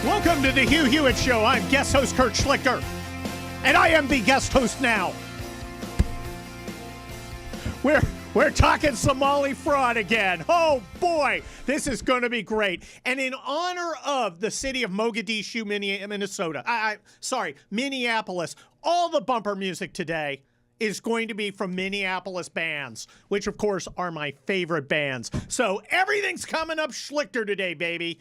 Welcome to the Hugh Hewitt Show. I'm guest host Kurt Schlichter, and I am the guest host now. We're talking Somali fraud again. Oh, boy, this is going to be great. And in honor of the city of Mogadishu, Minneapolis, all the bumper music today is going to be from Minneapolis bands, which, of course, are my favorite bands. So everything's coming up Schlichter today, baby.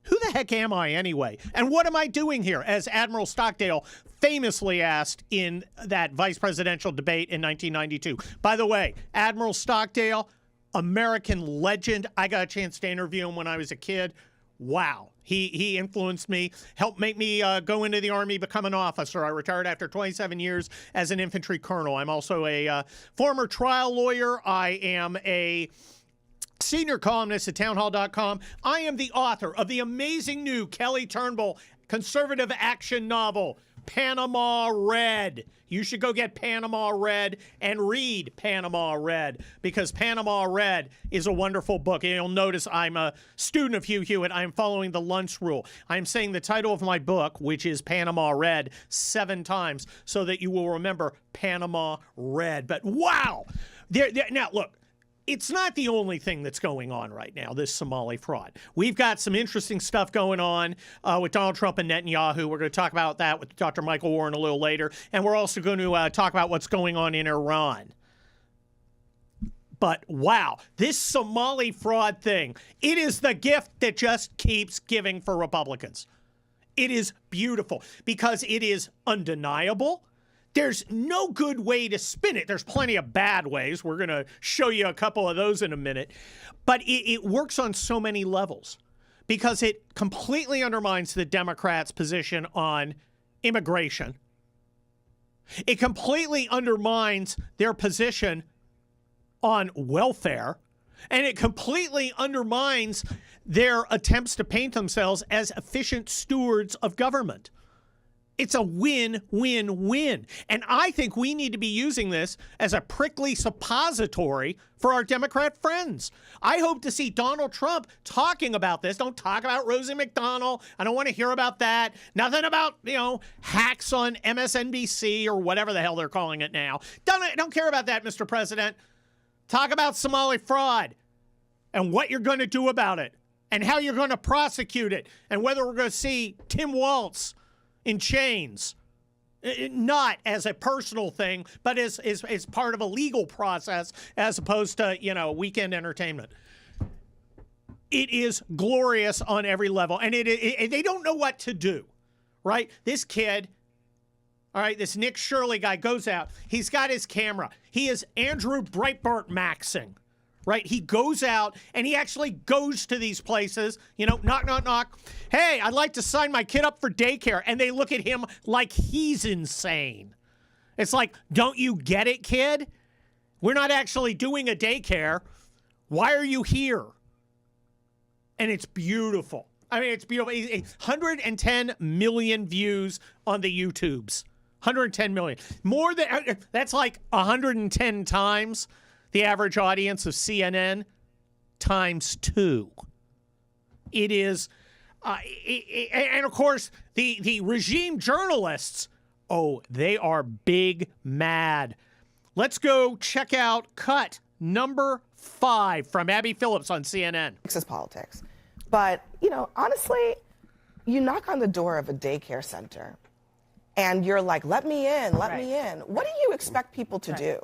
Who the heck am I anyway? And what am I doing here? As Admiral Stockdale famously asked in that vice presidential debate in 1992. By the way, Admiral Stockdale, American legend. I got a chance to interview him when I was a kid. Wow. He influenced me, helped make me go into the Army, become an officer. I retired after 27 years as an infantry colonel. I'm also a former trial lawyer. I am a senior columnist at townhall.com. I am the author of the amazing new Kelly Turnbull conservative action novel, Panama Red. You should go get Panama Red and read Panama Red, because Panama Red is a wonderful book. And you'll notice I'm a student of Hugh Hewitt. I'm following the lunch rule. I'm saying the title of my book, which is Panama Red, 7 times so that you will remember Panama Red. But wow! Now, look. It's not the only thing that's going on right now, this Somali fraud. We've got some interesting stuff going on with Donald Trump and Netanyahu. We're going to talk about that with Dr. Michael Warren a little later. And we're also going to talk about what's going on in Iran. But wow, this Somali fraud thing, it is the gift that just keeps giving for Republicans. It is beautiful because it is undeniable. There's no good way to spin it. There's plenty of bad ways. We're going to show you a couple of those in a minute. But it works on so many levels because it completely undermines the Democrats' position on immigration. It completely undermines their position on welfare. And it completely undermines their attempts to paint themselves as efficient stewards of government. It's a win-win-win. And I think we need to be using this as a prickly suppository for our Democrat friends. I hope to see Donald Trump talking about this. Don't talk about Rosie McDonald. I don't want to hear about that. Nothing about, hacks on MSNBC or whatever the hell they're calling it now. Don't care about that, Mr. President. Talk about Somali fraud and what you're going to do about it and how you're going to prosecute it and whether we're going to see Tim Walz in chains, not as a personal thing, but as part of a legal process as opposed to, weekend entertainment. It is glorious on every level, and they don't know what to do, right? This kid, all right, this Nick Shirley guy goes out. He's got his camera. He is Andrew Breitbart maxing. Right? He goes out and he actually goes to these places, knock, knock, knock. Hey, I'd like to sign my kid up for daycare. And they look at him like he's insane. It's like, don't you get it, kid? We're not actually doing a daycare. Why are you here? And it's beautiful. I mean, it's beautiful. 110 million views on the YouTubes. 110 million. More than, that's like 110 times the average audience of CNN times 2. It is, and of course, the regime journalists, they are big mad. Let's go check out cut number 5 from Abby Phillips on CNN. This is politics. But, honestly, you knock on the door of a daycare center and you're like, let me in, let me in. What do you expect people to do?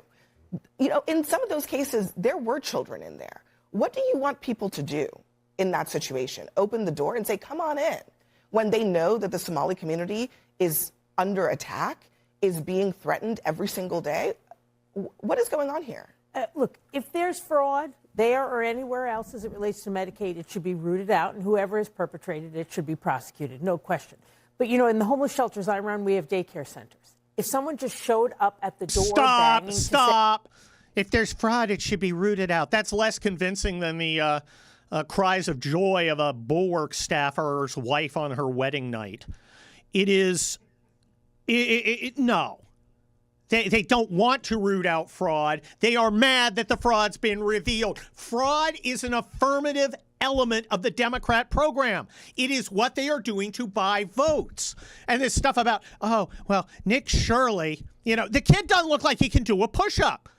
In some of those cases, there were children in there. What do you want people to do in that situation? Open the door and say, come on in, when they know that the Somali community is under attack, is being threatened every single day? What is going on here? Look, if there's fraud there or anywhere else as it relates to Medicaid, it should be rooted out, and whoever has perpetrated it should be prosecuted, no question. But, in the homeless shelters I run, we have daycare centers. If someone just showed up at the door Stop. If there's fraud, it should be rooted out. That's less convincing than the cries of joy of a Bulwark staffer's wife on her wedding night. It is, no. They don't want to root out fraud. They are mad that the fraud's been revealed. Fraud is an affirmative element of the Democrat program. It is what they are doing to buy votes. And this stuff about, oh, well, Nick Shirley, the kid doesn't look like he can do a push-up.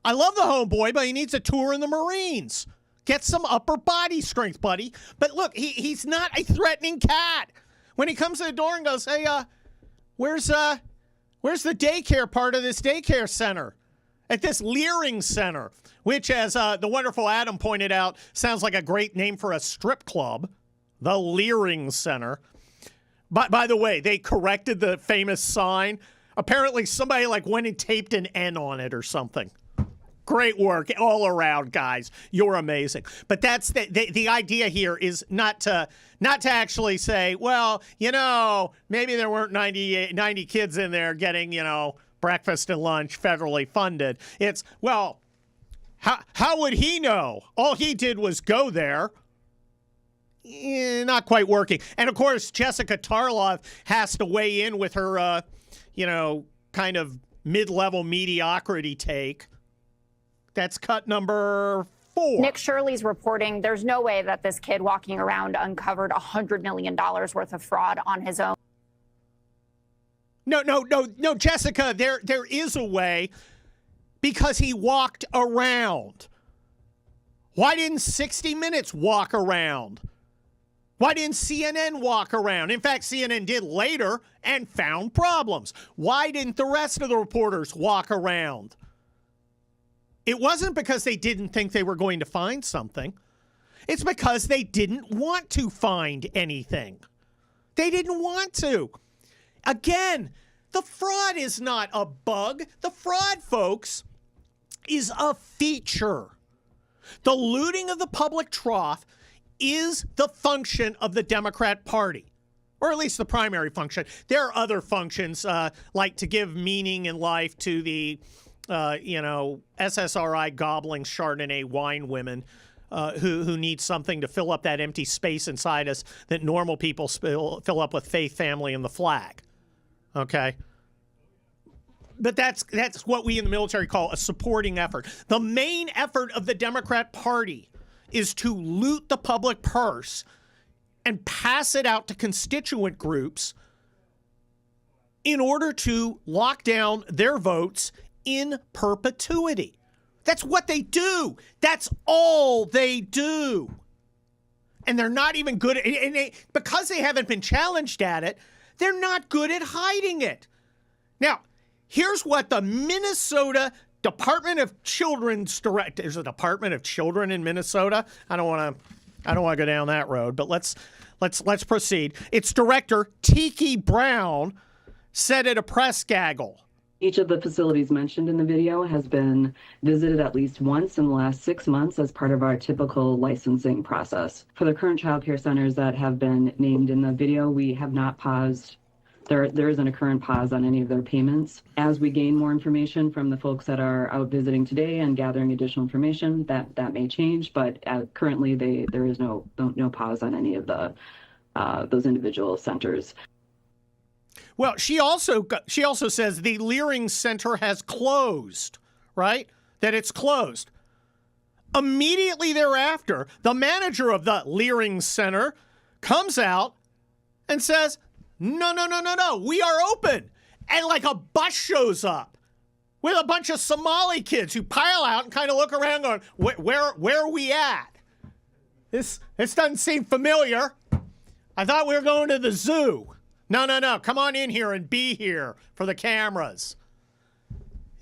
I love the homeboy, but he needs a tour in the Marines. Get some upper body strength, buddy. But look, he's not a threatening cat. When he comes to the door and goes, hey, where's the daycare part of this daycare center? At this Leering Center, which, as the wonderful Adam pointed out, sounds like a great name for a strip club, the Leering Center. But by the way, they corrected the famous sign. Apparently somebody went and taped an N on it or something. Great work all around, guys. You're amazing. But that's the idea here is not to actually say, well, maybe there weren't 90 kids in there getting, breakfast and lunch federally funded. It's, well, how would he know? All he did was go there. Not quite working. And, of course, Jessica Tarlov has to weigh in with her, kind of mid-level mediocrity take. That's cut number 4. Nick Shirley's reporting there's no way that this kid walking around uncovered $100 million worth of fraud on his own. No, Jessica, there is a way because he walked around. Why didn't 60 Minutes walk around? Why didn't CNN walk around? In fact, CNN did later and found problems. Why didn't the rest of the reporters walk around? It wasn't because they didn't think they were going to find something. It's because they didn't want to find anything. They didn't want to. Again, the fraud is not a bug. The fraud, folks, is a feature. The looting of the public trough is the function of the Democrat Party, or at least the primary function. There are other functions, like to give meaning in life to the, SSRI gobbling Chardonnay wine women who need something to fill up that empty space inside us that normal people fill up with faith, family, and the flag. Okay? But that's what we in the military call a supporting effort. The main effort of the Democrat Party is to loot the public purse and pass it out to constituent groups in order to lock down their votes in perpetuity. That's what they do. That's all they do. And they're not even good at it. And because they haven't been challenged at it, they're not good at hiding it. Now, here's what the Minnesota Department of Children's Director, there's a Department of Children in Minnesota. I don't want to go down that road, but let's proceed. Its director, Tiki Brown, said at a press gaggle. Each of the facilities mentioned in the video has been visited at least once in the last 6 months as part of our typical licensing process. For the current child care centers that have been named in the video, we have not paused. There isn't a current pause on any of their payments. As we gain more information from the folks that are out visiting today and gathering additional information, that may change. But currently, there is no pause on any of the those individual centers. Well, she also says the Leering Center has closed, right? That it's closed. Immediately thereafter, the manager of the Leering Center comes out and says, no, we are open. And like a bus shows up with a bunch of Somali kids who pile out and kind of look around going, where are we at? This doesn't seem familiar. I thought we were going to the zoo. No, come on in here and be here for the cameras.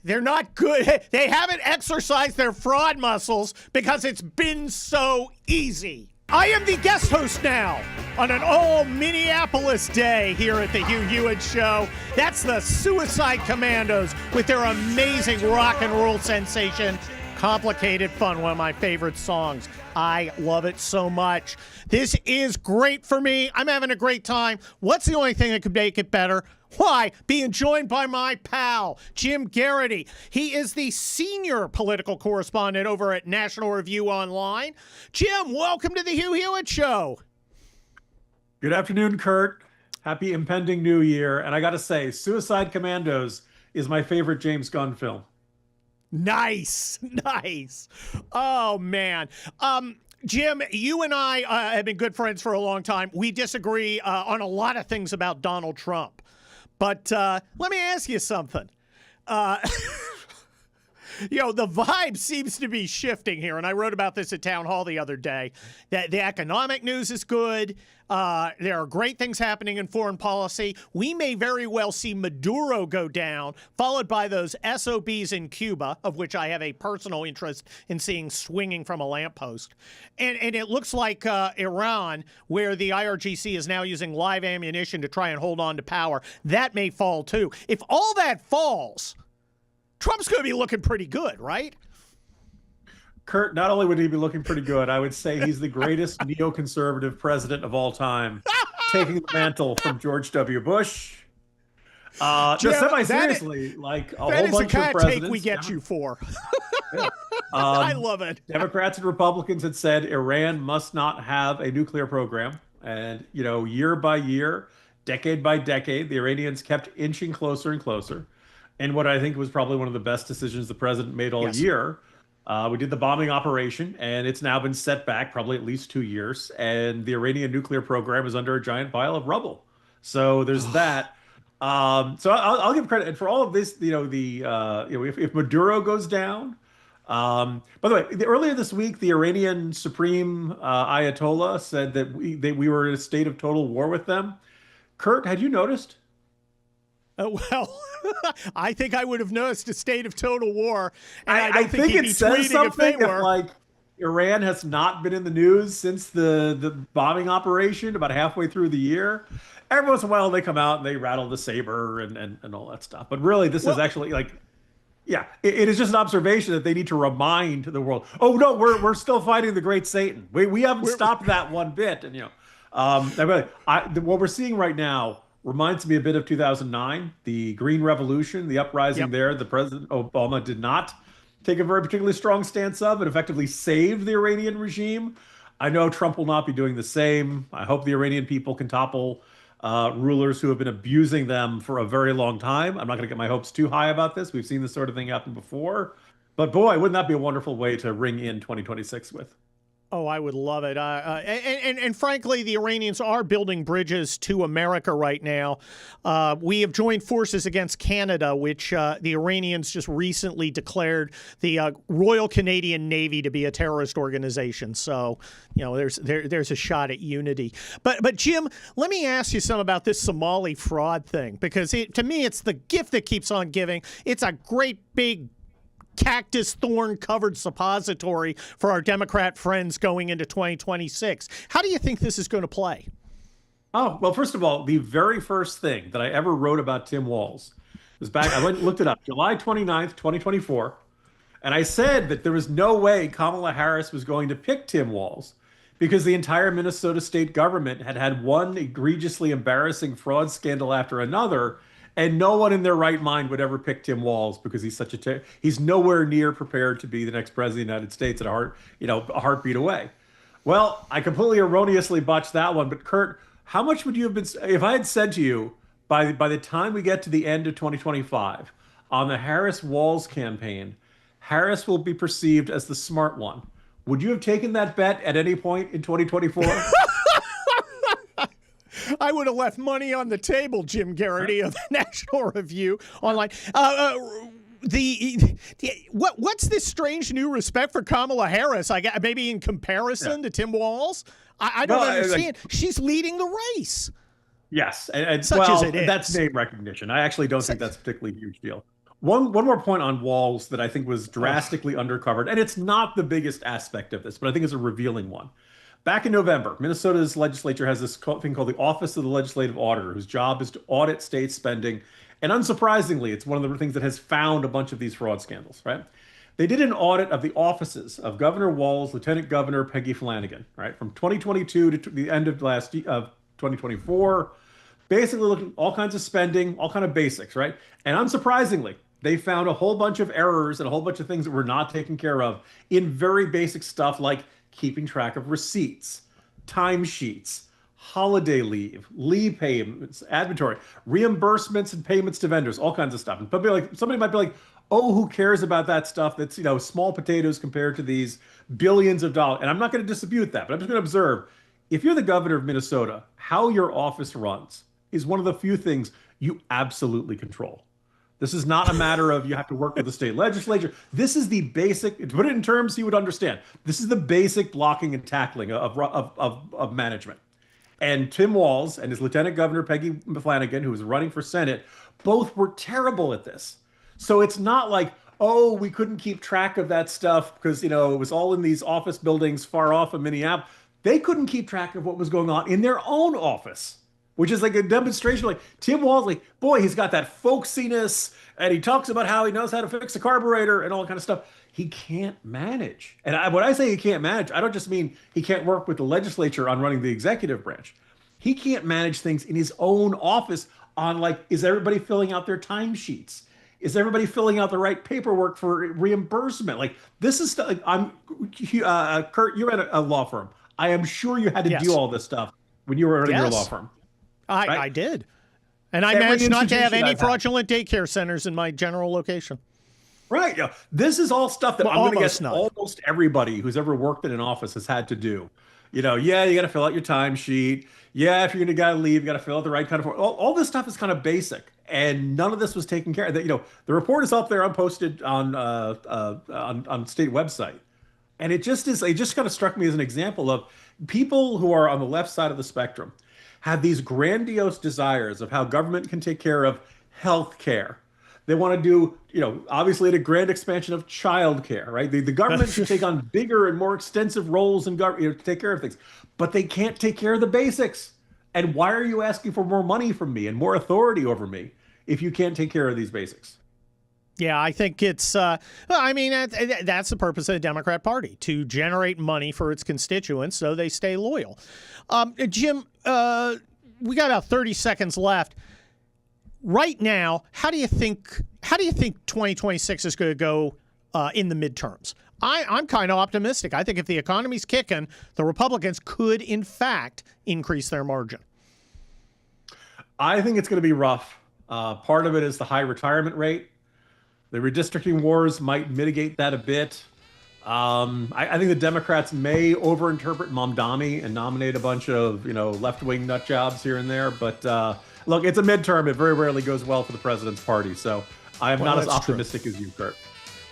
They're not good. They haven't exercised their fraud muscles because it's been so easy. I am the guest host now on an all-Minneapolis day here at the Hugh Hewitt Show. That's the Suicide Commandos with their amazing rock and roll sensation, Complicated Fun, one of my favorite songs. I love it so much. This is great for me. I'm having a great time. What's the only thing that could make it better? Why? Being joined by my pal, Jim Garrity. He is the senior political correspondent over at National Review Online. Jim, welcome to the Hugh Hewitt Show. Good afternoon, Kurt. Happy impending new year. And I got to say, Suicide Commandos is my favorite James Gunn film. Nice. Oh, man. Jim, you and I have been good friends for a long time. We disagree on a lot of things about Donald Trump. But let me ask you something. The vibe seems to be shifting here, and I wrote about this at Town Hall the other day, that the economic news is good. There are great things happening in foreign policy. We may very well see Maduro go down, followed by those SOBs in Cuba, of which I have a personal interest in seeing swinging from a lamppost. And it looks like Iran, where the IRGC is now using live ammunition to try and hold on to power, that may fall too. If all that falls, Trump's going to be looking pretty good, right? Kurt, not only would he be looking pretty good, I would say he's the greatest neoconservative president of all time, taking the mantle from George W. Bush. Jim, semi-seriously, like a whole bunch of presidents. That is the kind of take we get you for. Yeah. I love it. Democrats and Republicans had said Iran must not have a nuclear program. And, year by year, decade by decade, the Iranians kept inching closer and closer. And what I think was probably one of the best decisions the president made all year. We did the bombing operation, and it's now been set back probably at least 2 years. And the Iranian nuclear program is under a giant pile of rubble. So there's that. So I'll give credit. And for all of this, if Maduro goes down. By the way, earlier this week, the Iranian Supreme Ayatollah said that we were in a state of total war with them. Kurt, had you noticed? Well, I think I would have noticed a state of total war, and I I don't think he'd be it says tweeting something if they were. like Iran has not been in the news since the bombing operation about halfway through the year. Every once in a while, they come out and they rattle the saber and all that stuff. But really, this is actually it is just an observation that they need to remind the world. Oh no, we're still fighting the great Satan. We haven't stopped that one bit. And what we're seeing right now reminds me a bit of 2009, the Green Revolution, the uprising there. The President Obama did not take a very particularly strong stance of and effectively saved the Iranian regime. I know Trump will not be doing the same. I hope the Iranian people can topple rulers who have been abusing them for a very long time. I'm not going to get my hopes too high about this. We've seen this sort of thing happen before. But boy, wouldn't that be a wonderful way to ring in 2026 with? Oh, I would love it. And frankly, the Iranians are building bridges to America right now. We have joined forces against Canada, which the Iranians just recently declared the Royal Canadian Navy to be a terrorist organization. So, there's a shot at unity. But Jim, let me ask you something about this Somali fraud thing, because to me, it's the gift that keeps on giving. It's a great big cactus thorn covered suppository for our Democrat friends going into 2026. How do you think this is going to play? Oh, well, first of all, the very first thing that I ever wrote about Tim Walz was back, I went and looked it up, July 29th, 2024. And I said that there was no way Kamala Harris was going to pick Tim Walz because the entire Minnesota state government had had one egregiously embarrassing fraud scandal after another. And no one in their right mind would ever pick Tim Walz because he's he's nowhere near prepared to be the next president of the United States at a heartbeat away. Well, I completely erroneously botched that one. But Kurt, how much would you have been if I had said to you by the time we get to the end of 2025 on the Harris-Walz campaign, Harris will be perceived as the smart one? Would you have taken that bet at any point in 2024? I would have left money on the table, Jim Garrity of the National Review online. What's this strange new respect for Kamala Harris? Maybe in comparison to Tim Walz? I don't understand. She's leading the race. Yes, and Such as it is. That's name recognition. I actually don't think that's a particularly huge deal. One more point on Walz that I think was drastically undercovered, and it's not the biggest aspect of this, but I think it's a revealing one. Back in November, Minnesota's legislature has this thing called the Office of the Legislative Auditor, whose job is to audit state spending. And unsurprisingly, it's one of the things that has found a bunch of these fraud scandals, right? They did an audit of the offices of Governor Walz, Lieutenant Governor Peggy Flanagan, right? From 2022 to the end of 2024, basically looking at all kinds of spending, all kind of basics, right? And unsurprisingly, they found a whole bunch of errors and a whole bunch of things that were not taken care of in very basic stuff like keeping track of receipts, timesheets, holiday leave payments, inventory, reimbursements and payments to vendors, all kinds of stuff. And somebody might be like, oh, who cares about that stuff that's, small potatoes compared to these billions of dollars. And I'm not going to dispute that, but I'm just going to observe, if you're the governor of Minnesota, how your office runs is one of the few things you absolutely control. This is not a matter of you have to work with the state legislature. This is the basic, to put it in terms you would understand, this is the basic blocking and tackling of management. And Tim Walz and his Lieutenant Governor Peggy Flanagan, who was running for Senate, both were terrible at this. So it's not like, oh, we couldn't keep track of that stuff because, it was all in these office buildings far off of Minneapolis. They couldn't keep track of what was going on in their own office, which is like a demonstration. Like Tim Walz, boy, he's got that folksiness, and he talks about how he knows how to fix a carburetor and all that kind of stuff. He can't manage. And when I say he can't manage, I don't just mean he can't work with the legislature on running the executive branch. He can't manage things in his own office on is everybody filling out their timesheets? Is everybody filling out the right paperwork for reimbursement? This is stuff. Kurt, you're at a law firm. I am sure you had to do all this stuff when you were running your law firm. Right? I did. And I managed not to have any fraudulent daycare centers in my general location. Right. Yeah. This is all stuff that I'm going to guess almost everybody who's ever worked in an office has had to do. You got to fill out your timesheet. Yeah, if you're going to got to leave, you got to fill out the right kind of. All this stuff is kind of basic, and none of this was taken care of. The report is up there, unposted on state website, and it just kind of struck me as an example of people who are on the left side of the spectrum have these grandiose desires of how government can take care of health care. They want to do, obviously a grand expansion of child care, right? The government should take on bigger and more extensive roles in government to take care of things, but they can't take care of the basics. And why are you asking for more money from me and more authority over me if you can't take care of these basics? Yeah, I think it's, that's the purpose of the Democrat Party, to generate money for its constituents so they stay loyal. Jim, we got about 30 seconds left. Right now, how do you think 2026 is going to go in the midterms? I'm kind of optimistic. I think if the economy's kicking, the Republicans could, in fact, increase their margin. I think it's going to be rough. Part of it is the high retirement rate. The redistricting wars might mitigate that a bit. I think the Democrats may overinterpret Mamdani and nominate a bunch of left-wing nut jobs here and there. But look, it's a midterm. It very rarely goes well for the president's party. So I am not as optimistic as you, Kurt.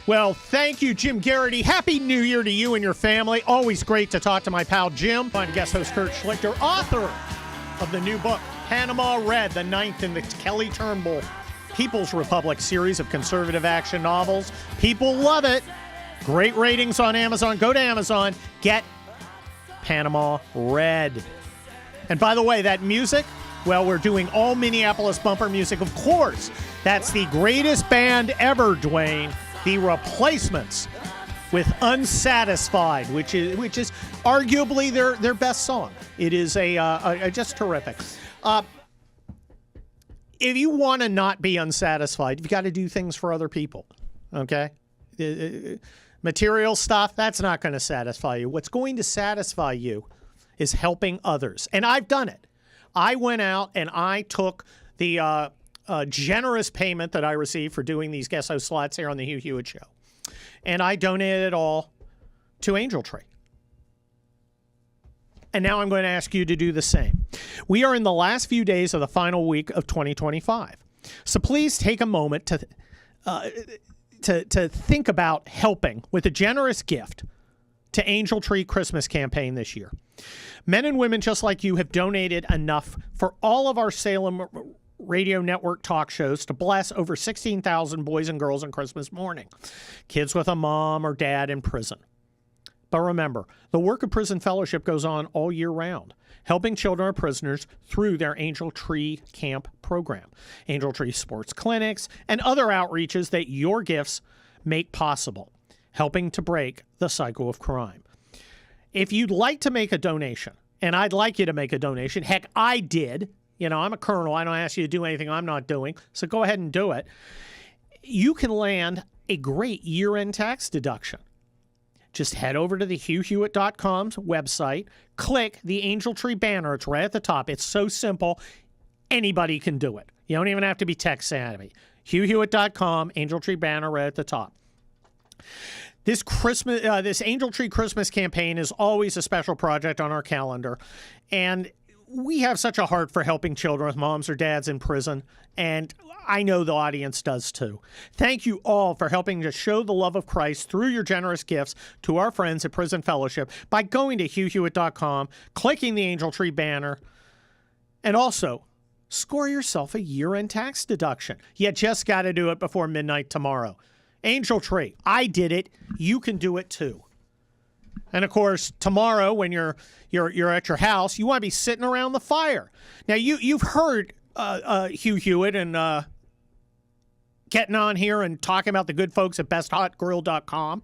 Well, thank you, Jim Garrity. Happy New Year to you and your family. Always great to talk to my pal Jim. I'm guest host Kurt Schlichter, author of the new book, Panama Red, the 9th in the Kelly Turnbull People's Republic series of conservative action novels. People love it. Great ratings on Amazon. Go to Amazon. Get Panama Red. And by the way, that music, well, we're doing all Minneapolis bumper music, of course. That's the greatest band ever, Dwayne. The Replacements with Unsatisfied, which is arguably their best song. It is just terrific. If you want to not be unsatisfied, you've got to do things for other people. Okay? Material stuff, that's not going to satisfy you. What's going to satisfy you is helping others. And I've done it. I went out and I took the generous payment that I received for doing these guest host slots here on the Hugh Hewitt Show, and I donated it all to Angel Tree. And now I'm going to ask you to do the same. We are in the last few days of the final week of 2025. So please take a moment to think about helping with a generous gift to Angel Tree Christmas campaign this year. Men and women just like you have donated enough for all of our Salem radio network talk shows to bless over 16,000 boys and girls on Christmas morning. Kids with a mom or dad in prison. But remember, the work of Prison Fellowship goes on all year round, helping children of prisoners through their Angel Tree Camp program, Angel Tree sports clinics, and other outreaches that your gifts make possible, helping to break the cycle of crime. If you'd like to make a donation, and I'd like you to make a donation, heck, I did. I'm a colonel. I don't ask you to do anything I'm not doing, so go ahead and do it. You can land a great year-end tax deduction. Just head over to the HughHewitt.com's website, click the Angel Tree banner. It's right at the top. It's so simple. Anybody can do it. You don't even have to be tech savvy. HughHewitt.com, Angel Tree banner right at the top. This Christmas, this Angel Tree Christmas campaign is always a special project on our calendar, and we have such a heart for helping children with moms or dads in prison, and I know the audience does too. Thank you all for helping to show the love of Christ through your generous gifts to our friends at Prison Fellowship by going to HughHewitt.com, clicking the Angel Tree banner, and also score yourself a year-end tax deduction. You just got to do it before midnight tomorrow. Angel Tree, I did it. You can do it too. And of course, tomorrow when you're at your house, you want to be sitting around the fire. Now you've heard Hugh Hewitt and getting on here and talking about the good folks at besthotgrill.com.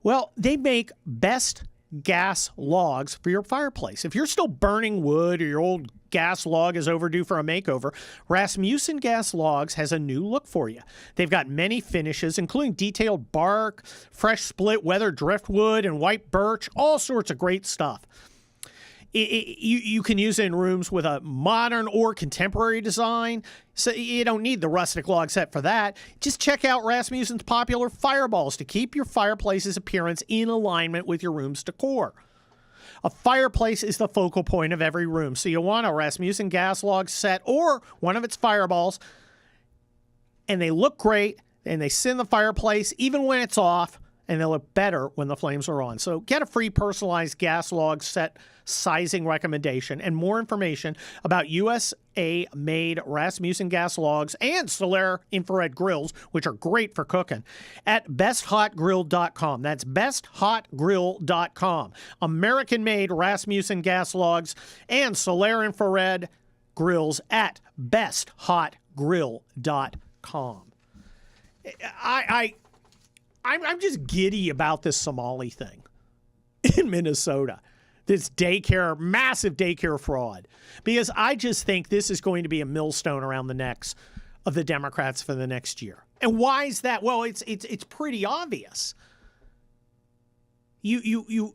Well, they make best gas logs for your fireplace. If you're still burning wood or your old gas log is overdue for a makeover, Rasmussen Gas Logs has a new look for you. They've got many finishes, including detailed bark, fresh split weather driftwood, and white birch, all sorts of great stuff. You can use it in rooms with a modern or contemporary design, so you don't need the rustic log set for that. Just check out Rasmussen's popular fireballs to keep your fireplace's appearance in alignment with your room's decor. A fireplace is the focal point of every room, so you want a Rasmussen gas log set or one of its fireballs, and they look great, and they sit in the fireplace even when it's off, and they look better when the flames are on. So get a free personalized gas log set sizing recommendation and more information about USA-made Rasmussen gas logs and Solaire infrared grills, which are great for cooking, at besthotgrill.com. That's besthotgrill.com. American-made Rasmussen gas logs and Solaire infrared grills at besthotgrill.com. I'm just giddy about this Somali thing in Minnesota. This daycare, massive daycare fraud. Because I just think this is going to be a millstone around the necks of the Democrats for the next year. And why is that? Well, it's pretty obvious. You've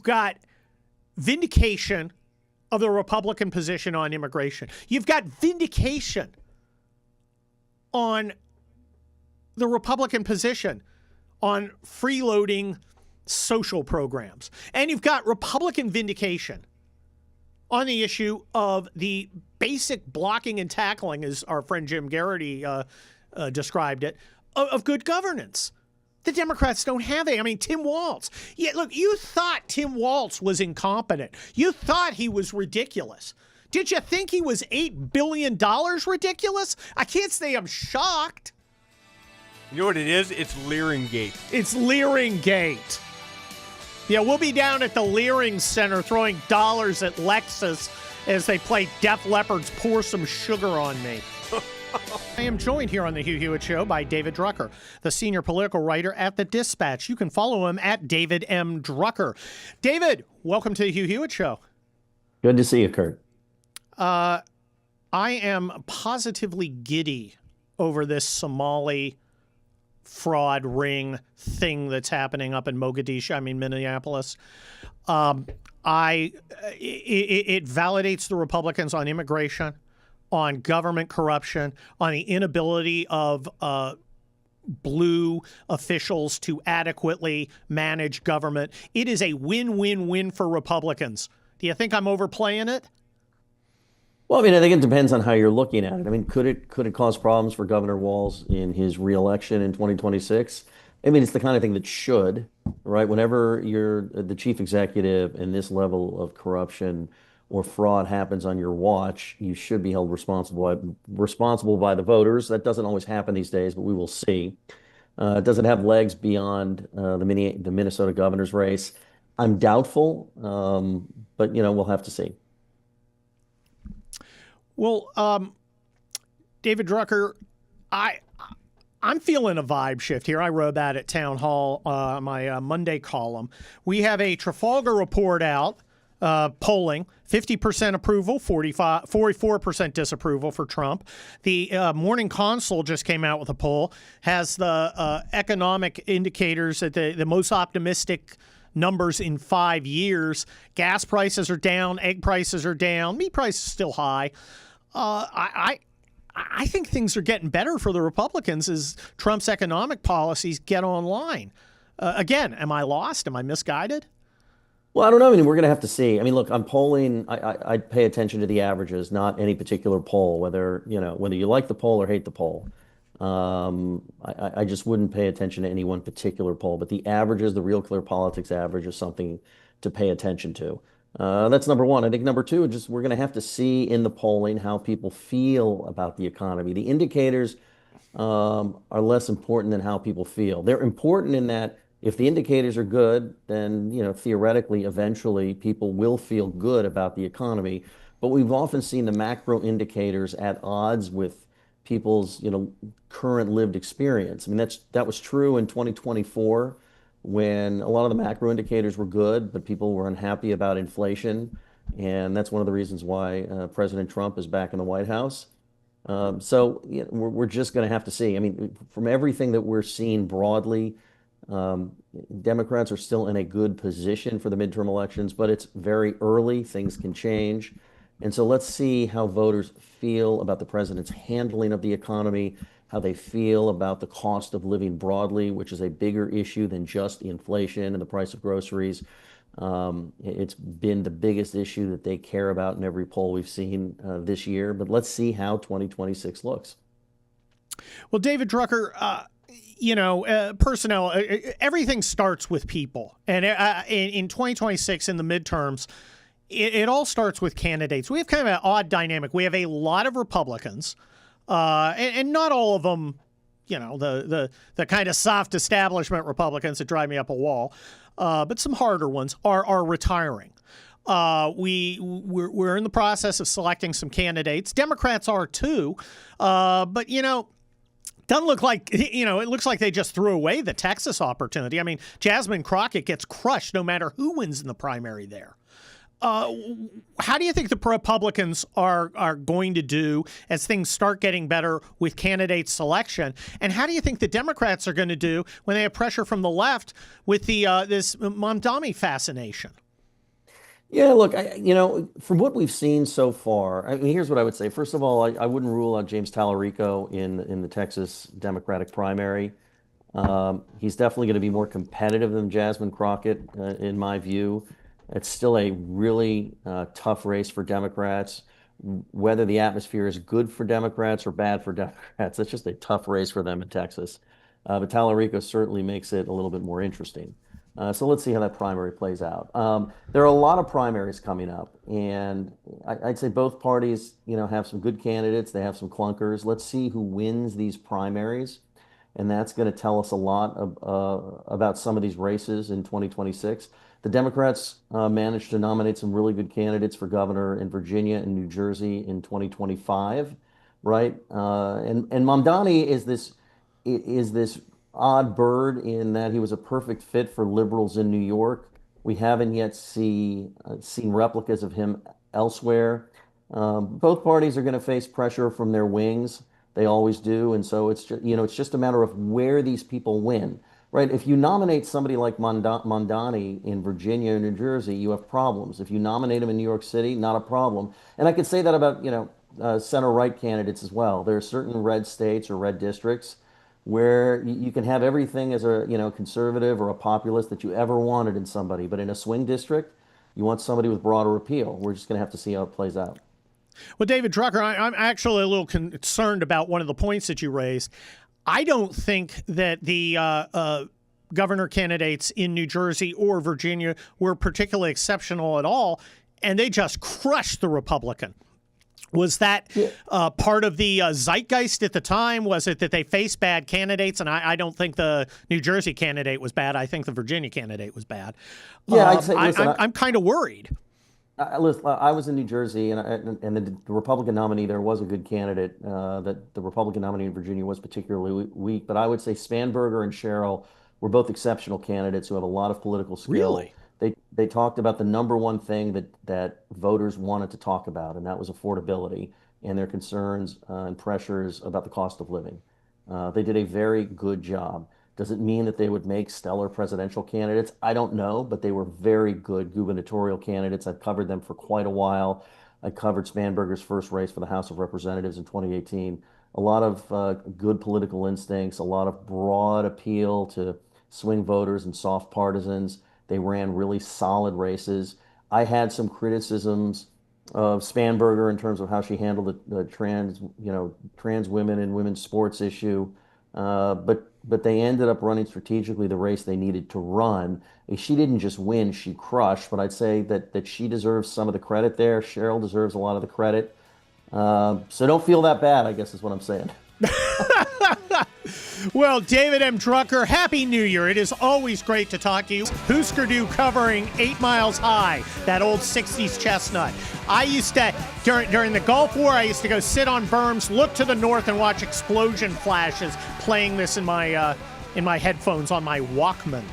got vindication of the Republican position on immigration. You've got vindication on the Republican position on freeloading social programs. And you've got Republican vindication on the issue of the basic blocking and tackling, as our friend Jim Garrity described it, of good governance. The Democrats don't have it. I mean, Tim Walz. Yeah, look, you thought Tim Walz was incompetent. You thought he was ridiculous. Did you think he was $8 billion ridiculous? I can't say I'm shocked. You know what it is? It's Leering-gate. It's Leering-gate. Yeah, we'll be down at the Leering Center throwing dollars at Lexus as they play Def Leppard's Pour Some Sugar on Me. I am joined here on the Hugh Hewitt Show by David Drucker, the senior political writer at The Dispatch. You can follow him at David M. Drucker. David, welcome to the Hugh Hewitt Show. Good to see you, Kurt. I am positively giddy over this Somali fraud ring thing that's happening up in Minneapolis. It validates the Republicans on immigration, on government corruption, on the inability of blue officials to adequately manage government. It is a win-win-win for Republicans. Do you think I'm overplaying it? Well, I mean, I think it depends on how you're looking at it. I mean, could it cause problems for Governor Walz in his reelection in 2026? I mean, it's the kind of thing that should, right? Whenever you're the chief executive and this level of corruption or fraud happens on your watch, you should be held responsible by the voters. That doesn't always happen these days, but we will see. Does it have legs beyond the Minnesota governor's race? I'm doubtful, but we'll have to see. Well, David Drucker, I'm feeling a vibe shift here. I wrote about it at Town Hall, my Monday column. We have a Trafalgar report out, polling, 50% approval, 44% disapproval for Trump. The Morning Consult just came out with a poll, has the economic indicators at the most optimistic numbers in 5 years. Gas prices are down, egg prices are down, meat prices still high. I I think things are getting better for the Republicans as Trump's economic policies get online. Again, am I lost? Am I misguided? Well, I don't know. I mean, we're going to have to see. I mean, look, I'm polling. I pay attention to the averages, not any particular poll, whether you like the poll or hate the poll. I just wouldn't pay attention to any one particular poll, but the averages, the Real Clear Politics average, is something to pay attention to. That's number one. I think number two, just we're going to have to see in the polling how people feel about the economy. The indicators are less important than how people feel. They're important in that if the indicators are good, then, theoretically, eventually people will feel good about the economy. But we've often seen the macro indicators at odds with people's, current lived experience. I mean, that was true in 2024 when a lot of the macro indicators were good, but people were unhappy about inflation. And that's one of the reasons why President Trump is back in the White House. We're just going to have to see. I mean, from everything that we're seeing broadly, Democrats are still in a good position for the midterm elections, but it's very early. Things can change. And so let's see how voters feel about the president's handling of the economy, how they feel about the cost of living broadly, which is a bigger issue than just inflation and the price of groceries. It's been the biggest issue that they care about in every poll we've seen this year. But let's see how 2026 looks. Well, David Drucker, personnel, everything starts with people. And in 2026, in the midterms, it all starts with candidates. We have kind of an odd dynamic. We have a lot of Republicans, and not all of them, the kind of soft establishment Republicans that drive me up a wall, but some harder ones are retiring. We're in the process of selecting some candidates. Democrats are too, but doesn't look like, it looks like they just threw away the Texas opportunity. I mean, Jasmine Crockett gets crushed no matter who wins in the primary there. How do you think the Republicans are going to do as things start getting better with candidate selection? And how do you think the Democrats are going to do when they have pressure from the left with this Mamdani fascination? Yeah, look, from what we've seen so far, I mean, here's what I would say. First of all, I wouldn't rule out James Tallarico in the Texas Democratic primary. He's definitely going to be more competitive than Jasmine Crockett, in my view. It's still a really tough race for Democrats. Whether the atmosphere is good for Democrats or bad for Democrats, it's just a tough race for them in Texas. But Tallarico certainly makes it a little bit more interesting. So let's see how that primary plays out. There are a lot of primaries coming up, and I'd say both parties, have some good candidates. They have some clunkers. Let's see who wins these primaries, and that's going to tell us a lot about some of these races in 2026. The Democrats managed to nominate some really good candidates for governor in Virginia and New Jersey in 2025, right? And Mamdani is this odd bird in that he was a perfect fit for liberals in New York. We haven't yet seen replicas of him elsewhere. Both parties are going to face pressure from their wings. They always do, and so it's just a matter of where these people win. Right, if you nominate somebody like Mamdani in Virginia or New Jersey, you have problems. If you nominate him in New York City, not a problem. And I could say that about, center-right candidates as well. There are certain red states or red districts where you can have everything as a, conservative or a populist that you ever wanted in somebody. But in a swing district, you want somebody with broader appeal. We're just going to have to see how it plays out. Well, David Drucker, I'm actually a little concerned about one of the points that you raised. I don't think that the governor candidates in New Jersey or Virginia were particularly exceptional at all, and they just crushed the Republican. Was that part of the zeitgeist at the time? Was it that they faced bad candidates? And I don't think the New Jersey candidate was bad. I think the Virginia candidate was bad. Yeah, I'd say, I'm kind of worried. Listen, I was in New Jersey, and the Republican nominee there was a good candidate. That the Republican nominee in Virginia was particularly weak, but I would say Spanberger and Sherrill were both exceptional candidates who have a lot of political skill. Really? They talked about the number one thing that voters wanted to talk about, and that was affordability and their concerns and pressures about the cost of living. They did a very good job. Does it mean that they would make stellar presidential candidates? I don't know, but they were very good gubernatorial candidates. I've covered them for quite a while. I covered Spanberger's first race for the House of Representatives in 2018. A lot of good political instincts, a lot of broad appeal to swing voters and soft partisans. They ran really solid races. I had some criticisms of Spanberger in terms of how she handled the trans women and women's sports issue. But they ended up running strategically the race they needed to run. She didn't just win, she crushed, but I'd say that she deserves some of the credit there. Cheryl deserves a lot of the credit. So don't feel that bad, I guess is what I'm saying. Well, David M. Drucker, Happy New Year. It is always great to talk to you. Husker Du covering 8 Miles High, that old 60s chestnut. I used to, during the Gulf War, I used to go sit on berms, look to the north, and watch explosion flashes, playing this in my headphones on my Walkman.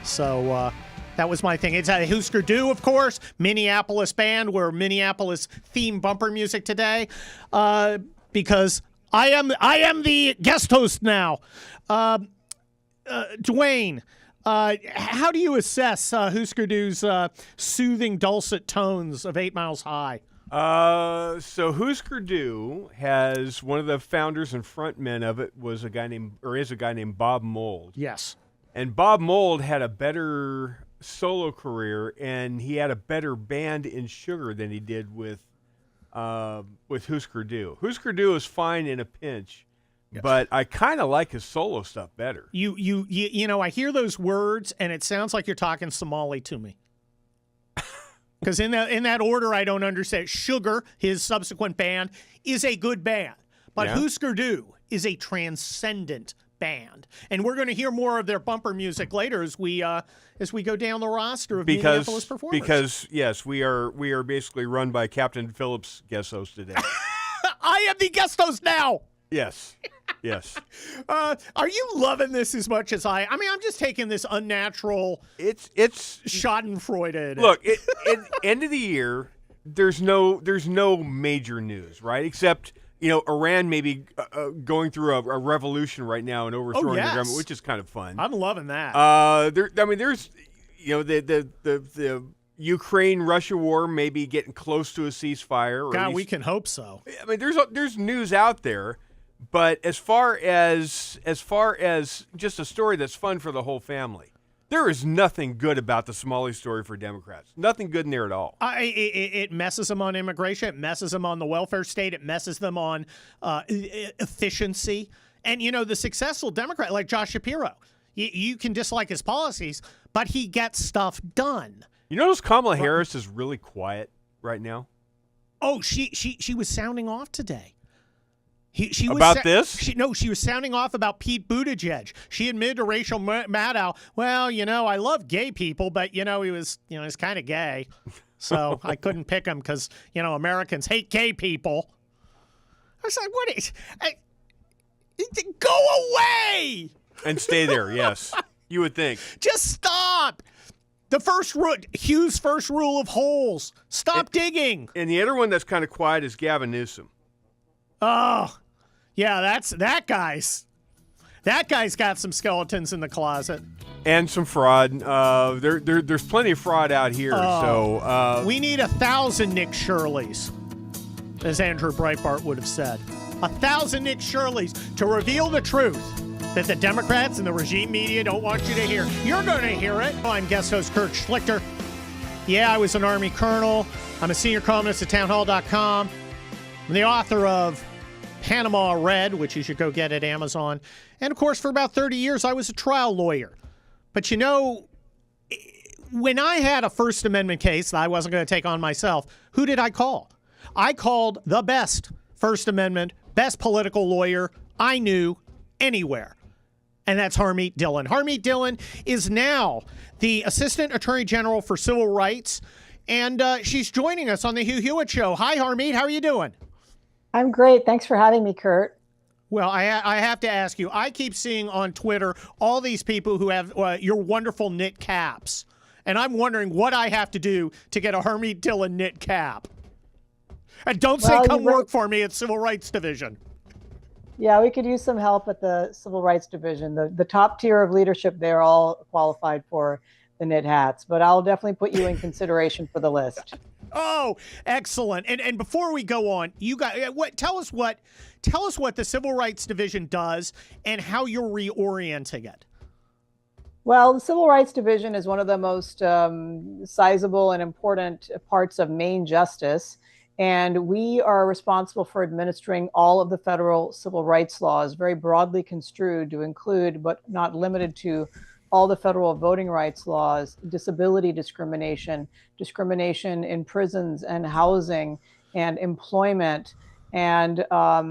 So that was my thing. It's a Husker Du, of course, Minneapolis band. We're Minneapolis theme bumper music today because I am the guest host now. Dwayne, how do you assess Husker Du's soothing, dulcet tones of 8 Miles High? So Husker Du has one of the founders and frontmen of it is a guy named Bob Mould. Yes. And Bob Mould had a better solo career, and he had a better band in Sugar than he did with Husker Du. Husker Du is fine in a pinch, yes, but I kind of like his solo stuff better. You know, I hear those words, and it sounds like you're talking Somali to me. Because in that order, I don't understand. Sugar, his subsequent band, is a good band, but yeah, Husker Du is a transcendent band, and we're going to hear more of their bumper music later as we go down the roster of Minneapolis performers. Because yes, we are basically run by Captain Phillips, guest host today. I am the guest host now. Yes, yes. Are you loving this as much as I? I mean, I'm just taking this unnatural. It's Schadenfreude. Look, end of the year. There's no major news, right? Except, you know, Iran may be going through a revolution right now and overthrowing the government, which is kind of fun. I'm loving that. There's, you know, the Ukraine-Russia war may be getting close to a ceasefire. God, we can hope so. I mean, there's news out there, but as far as just a story that's fun for the whole family, there is nothing good about the Somali story for Democrats. Nothing good in there at all. It messes them on immigration. It messes them on the welfare state. It messes them on efficiency. And, you know, the successful Democrat, like Josh Shapiro, you can dislike his policies, but he gets stuff done. You notice Kamala Harris is really quiet right now? Oh, she was sounding off today. She was sounding off about Pete Buttigieg. She admitted to Rachel Maddow, well, you know, I love gay people, but, you know, he's kind of gay. So I couldn't pick him because, you know, Americans hate gay people. I was like, go away! And stay there, yes. You would think. Just stop! Hugh's first rule of holes. Stop digging. And the other one that's kind of quiet is Gavin Newsom. Oh, yeah, that guy's got some skeletons in the closet. And some fraud. There's plenty of fraud out here. So we need 1,000 Nick Shirleys, as Andrew Breitbart would have said. 1,000 Nick Shirleys to reveal the truth that the Democrats and the regime media don't want you to hear. You're going to hear it. I'm guest host Kurt Schlichter. Yeah, I was an Army colonel. I'm a senior columnist at townhall.com. I'm the author of Panama Red, which you should go get at Amazon. And, of course, for about 30 years, I was a trial lawyer. But, you know, when I had a First Amendment case that I wasn't going to take on myself, who did I call? I called the best First Amendment, best political lawyer I knew anywhere. And that's Harmeet Dillon. Harmeet Dillon is now the Assistant Attorney General for Civil Rights, and she's joining us on the Hugh Hewitt Show. Hi, Harmeet. How are you doing? I'm great. Thanks for having me, Kurt. Well, I have to ask you, I keep seeing on Twitter all these people who have your wonderful knit caps, and I'm wondering what I have to do to get a Harmeet Dillon knit cap. And don't say come work for me at Civil Rights Division. Yeah, we could use some help at the Civil Rights Division. The top tier of leadership, they're all qualified for the knit hats, but I'll definitely put you in consideration for the list. Oh, excellent. And before we go on, you guys, tell us what the Civil Rights Division does and how you're reorienting it. Well, the Civil Rights Division is one of the most sizable and important parts of Maine justice. And we are responsible for administering all of the federal civil rights laws, very broadly construed to include, but not limited to, all the federal voting rights laws, disability discrimination, discrimination in prisons and housing and employment, and a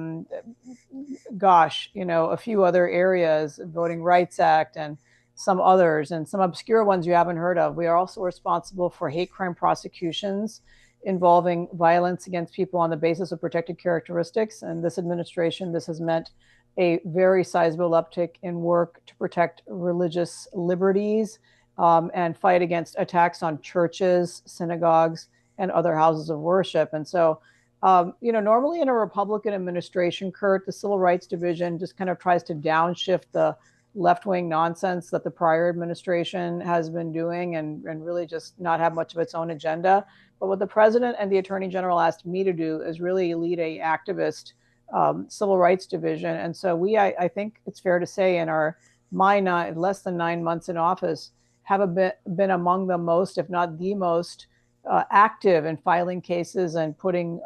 few other areas, Voting Rights Act and some others, and some obscure ones you haven't heard of. We are also responsible for hate crime prosecutions involving violence against people on the basis of protected characteristics. And this administration, this has meant a very sizable uptick in work to protect religious liberties and fight against attacks on churches, synagogues, and other houses of worship. And so, normally in a Republican administration, Kurt, the Civil Rights Division just kind of tries to downshift the left-wing nonsense that the prior administration has been doing and really just not have much of its own agenda. But what the president and the attorney general asked me to do is really lead a activist civil rights division. And so I think it's fair to say in less than 9 months in office, have been among the most, if not the most, active in filing cases and putting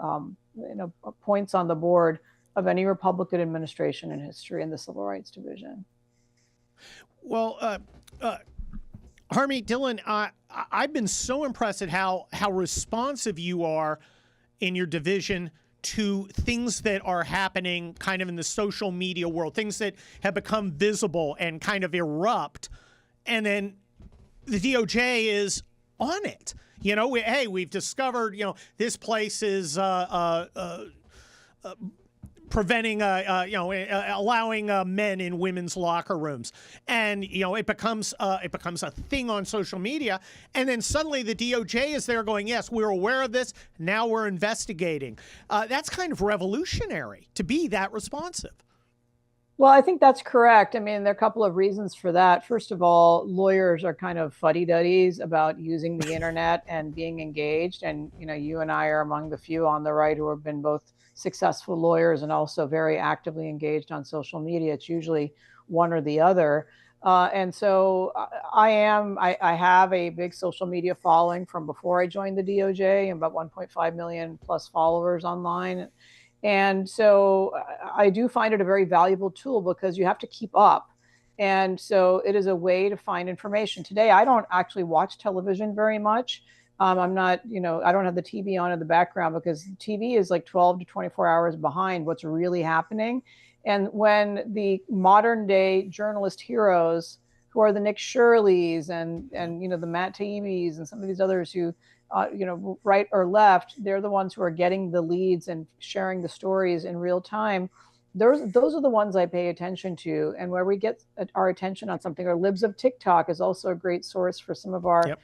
points on the board of any Republican administration in history in the Civil Rights Division. Well, Harmeet Dillon, I've been so impressed at how responsive you are in your division to things that are happening kind of in the social media world, things that have become visible and kind of erupt. And then the DOJ is on it. We've discovered, this place is preventing, allowing men in women's locker rooms, and it becomes a thing on social media, and then suddenly the DOJ is there going, yes, we're aware of this, now we're investigating. That's kind of revolutionary to be that responsive. Well, I think that's correct. I mean, there are a couple of reasons for that. First of all, lawyers are kind of fuddy-duddies about using the internet and being engaged, and you and I are among the few on the right who have been both successful lawyers and also very actively engaged on social media. It's usually one or the other. And so I have a big social media following from before I joined the DOJ, and about 1.5 million plus followers online. And so I do find it a very valuable tool because you have to keep up. And so it is a way to find information. Today, I don't actually watch television very much. I'm not, I don't have the TV on in the background because TV is like 12 to 24 hours behind what's really happening. And when the modern day journalist heroes, who are the Nick Shirleys and the Matt Taibbis and some of these others who, right or left, they're the ones who are getting the leads and sharing the stories in real time. Those are the ones I pay attention to. And where we get our attention on something, or Libs of TikTok is also a great source for some of our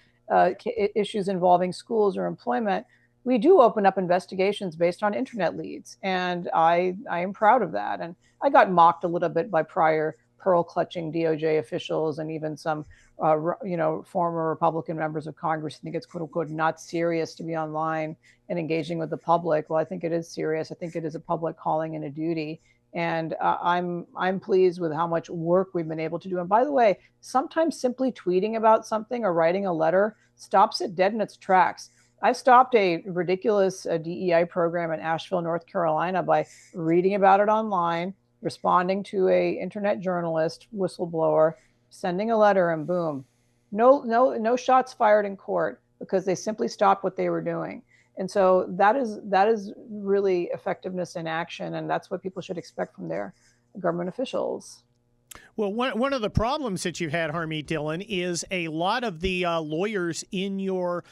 issues involving schools or employment. We do open up investigations based on internet leads. And I am proud of that. And I got mocked a little bit by prior pearl-clutching DOJ officials and even some, former Republican members of Congress. I think it's, quote unquote, not serious to be online and engaging with the public. Well, I think it is serious. I think it is a public calling and a duty. And I'm pleased with how much work we've been able to do. And by the way, sometimes simply tweeting about something or writing a letter stops it dead in its tracks. I stopped a ridiculous DEI program in Asheville, North Carolina by reading about it online, responding to a internet journalist, whistleblower, sending a letter, and boom, no shots fired in court because they simply stopped what they were doing. And so that is really effectiveness in action, and that's what people should expect from their government officials. Well, one of the problems that you've had, Harmeet Dillon, is a lot of the lawyers in your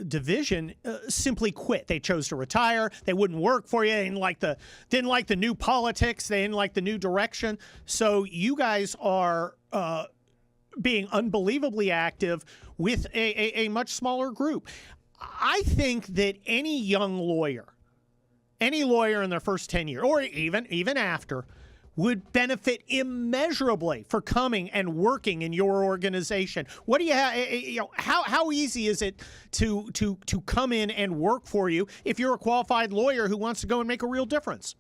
division simply quit. They chose to retire. They wouldn't work for you. They didn't like the new politics. They didn't like the new direction. So you guys are being unbelievably active with a much smaller group. I think that any young lawyer in their first 10 years, or even after, would benefit immeasurably for coming and working in your organization. What do you have? How easy is it to come in and work for you if you're a qualified lawyer who wants to go and make a real difference?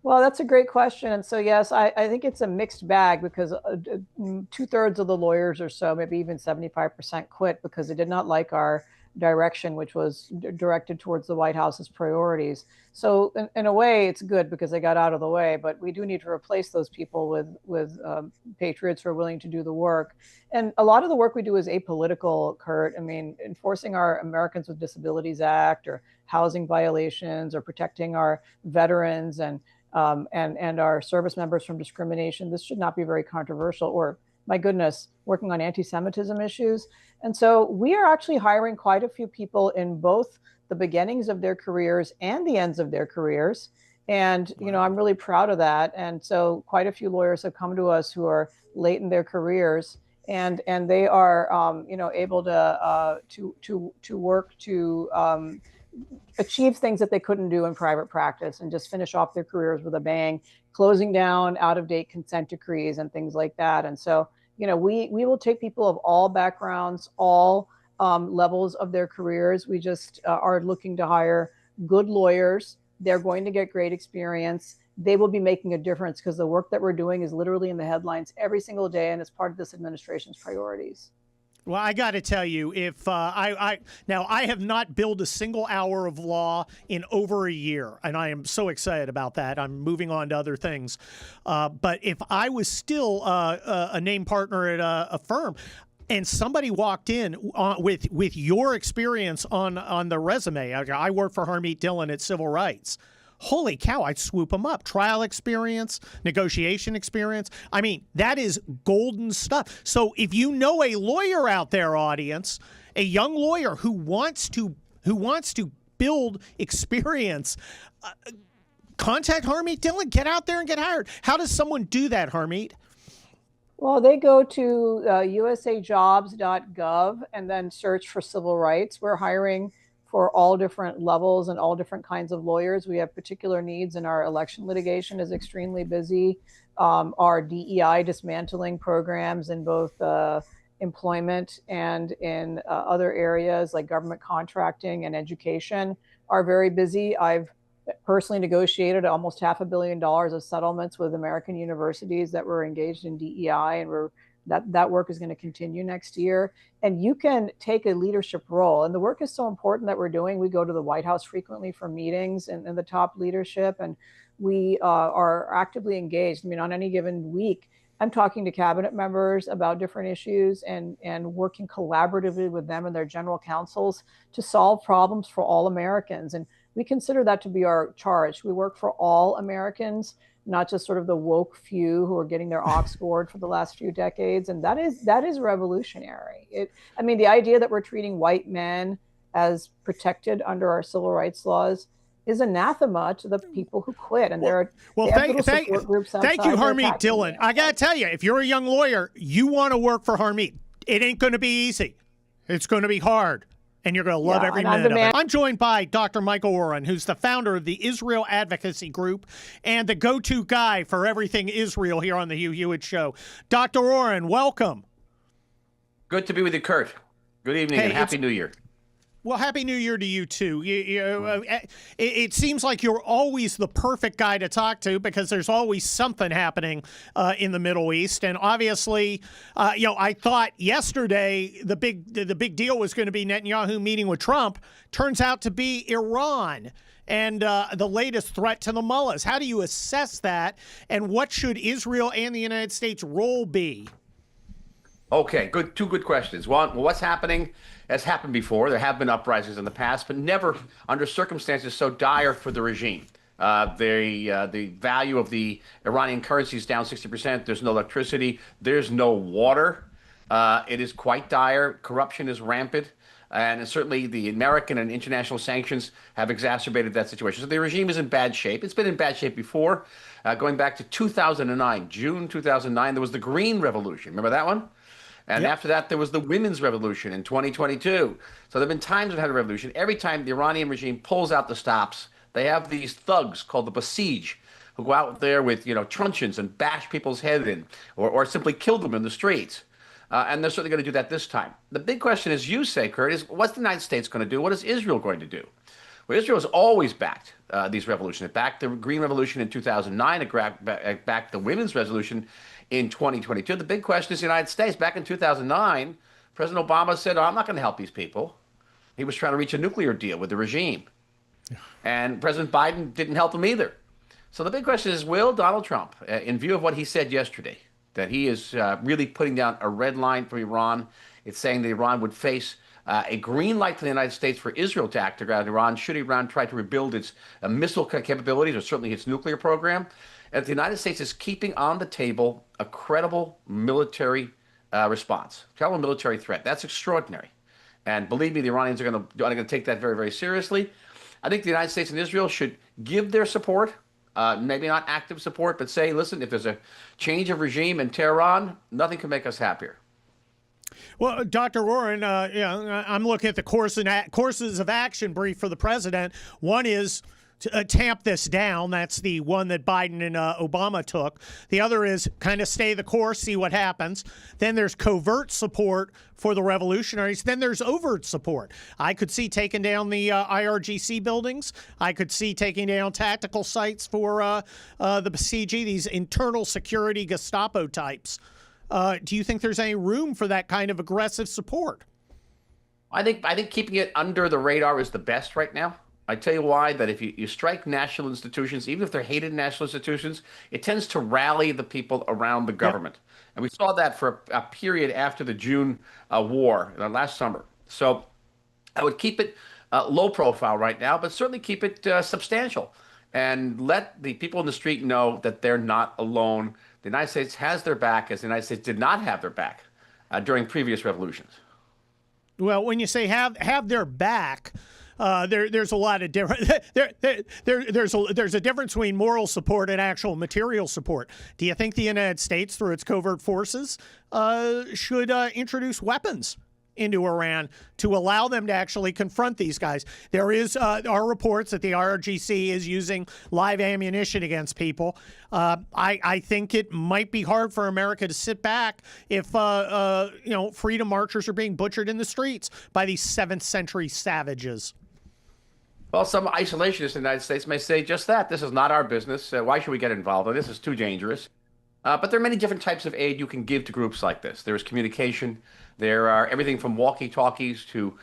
Well, that's a great question. And so, yes, I think it's a mixed bag because 2/3 of the lawyers or so, maybe even 75% quit because they did not like our direction, which was directed towards the White House's priorities. So in a way, it's good because they got out of the way, but we do need to replace those people with patriots who are willing to do the work. And a lot of the work we do is apolitical, Kurt. I mean, enforcing our Americans with Disabilities Act or housing violations or protecting our veterans and our service members from discrimination. This should not be very controversial, or my goodness, working on anti-Semitism issues. And so we are actually hiring quite a few people in both the beginnings of their careers and the ends of their careers. And, I'm really proud of that. And so quite a few lawyers have come to us who are late in their careers, and they are, able to work to achieve things that they couldn't do in private practice and just finish off their careers with a bang, closing down out-of-date consent decrees and things like that. And so, we will take people of all backgrounds, all levels of their careers. We just are looking to hire good lawyers. They're going to get great experience. They will be making a difference because the work that we're doing is literally in the headlines every single day, and it's part of this administration's priorities. Well, I got to tell you, if I have not billed a single hour of law in over a year, and I am so excited about that. I'm moving on to other things. But if I was still a named partner at a firm, and somebody walked in with your experience on the resume, I work for Harmeet Dillon at Civil Rights. Holy cow, I'd swoop them up. Trial experience, negotiation experience. I mean, that is golden stuff. So if you know a lawyer out there, audience, a young lawyer who wants to build experience, contact Harmeet Dillon. Get out there and get hired. How does someone do that, Harmeet? Well, they go to usajobs.gov and then search for civil rights. We're hiring for all different levels and all different kinds of lawyers. We have particular needs, and our election litigation is extremely busy. Our DEI dismantling programs in both employment and in other areas like government contracting and education are very busy. I've personally negotiated almost $500 million of settlements with American universities that were engaged in DEI, and that work is going to continue next year. And you can take a leadership role. And the work is so important that we're doing. We go to the White House frequently for meetings and the top leadership, and we are actively engaged. I mean, on any given week, I'm talking to cabinet members about different issues and working collaboratively with them and their general counsels to solve problems for all Americans. And we consider that to be our charge. We work for all Americans, not just sort of the woke few who are getting their ox gored for the last few decades. And that is revolutionary. The idea that we're treating white men as protected under our civil rights laws is anathema to the people who quit. And thank you, Harmeet Dillon. I got to tell you, if you're a young lawyer, you want to work for Harmeet. It ain't going to be easy. It's going to be hard. And you're going to love every minute of it. I'm joined by Dr. Michael Oren, who's the founder of the Israel Advocacy Group and the go-to guy for everything Israel here on the Hugh Hewitt Show. Dr. Oren, welcome. Good to be with you, Kurt. Good evening and Happy New Year. Well, Happy New Year to you, too. It seems like you're always the perfect guy to talk to because there's always something happening in the Middle East. And obviously, I thought yesterday the big deal was going to be Netanyahu meeting with Trump. Turns out to be Iran and the latest threat to the mullahs. How do you assess that? And what should Israel and the United States' role be? Okay, two good questions. One, what's happening has happened before. There have been uprisings in the past, but never under circumstances so dire for the regime. The value of the Iranian currency is down 60%. There's no electricity. There's no water. It is quite dire. Corruption is rampant. And certainly the American and international sanctions have exacerbated that situation. So the regime is in bad shape. It's been in bad shape before. Going back to 2009, June 2009, there was the Green Revolution. Remember that one? And after that, there was the Women's Revolution in 2022. So there have been times we've had a revolution. Every time the Iranian regime pulls out the stops, they have these thugs called the Basij who go out there with, truncheons and bash people's head in, or simply kill them in the streets. And they're certainly going to do that this time. The big question, as you say, Kurt, is what's the United States going to do? What is Israel going to do? Well, Israel has always backed these revolutions. It backed the Green Revolution in 2009. It backed the Women's Revolution in 2022. The big question is the United States. Back in 2009, President Obama said, I'm not going to help these people. He was trying to reach a nuclear deal with the regime. And President Biden didn't help them either. So the big question is, will Donald Trump, in view of what he said yesterday, that he is really putting down a red line for Iran, it's saying that Iran would face a green light to the United States for Israel to act around Iran should Iran try to rebuild its missile capabilities or certainly its nuclear program. And the United States is keeping on the table a credible military response, credible military threat. That's extraordinary. And believe me, the Iranians are going to take that very, very seriously. I think the United States and Israel should give their support, maybe not active support, but say, listen, if there's a change of regime in Tehran, nothing can make us happier. Well, Dr. Warren, I'm looking at the courses of action brief for the president. One is to tamp this down. That's the one that Biden and Obama took. The other is kind of stay the course, see what happens. Then there's covert support for the revolutionaries. Then there's overt support. I could see taking down the IRGC buildings. I could see taking down tactical sites for the Basiji, these internal security Gestapo types. Do you think there's any room for that kind of aggressive support? I think keeping it under the radar is the best right now. I tell you why, that if you strike national institutions, even if they're hated national institutions, it tends to rally the people around the government. Yep. And we saw that for a period after the June war last summer. So I would keep it low profile right now, but certainly keep it substantial and let the people in the street know that they're not alone. The United States has their back, as the United States did not have their back during previous revolutions. Well, when you say have their back, there's a lot of different. There's a difference between moral support and actual material support. Do you think the United States, through its covert forces, should introduce weapons into Iran to allow them to actually confront these guys? There are reports that the IRGC is using live ammunition against people. I think it might be hard for America to sit back if freedom marchers are being butchered in the streets by these 7th century savages. Well, some isolationists in the United States may say just that. This is not our business. Why should we get involved? This is too dangerous. But there are many different types of aid you can give to groups like this. There's communication. There are everything from walkie-talkies to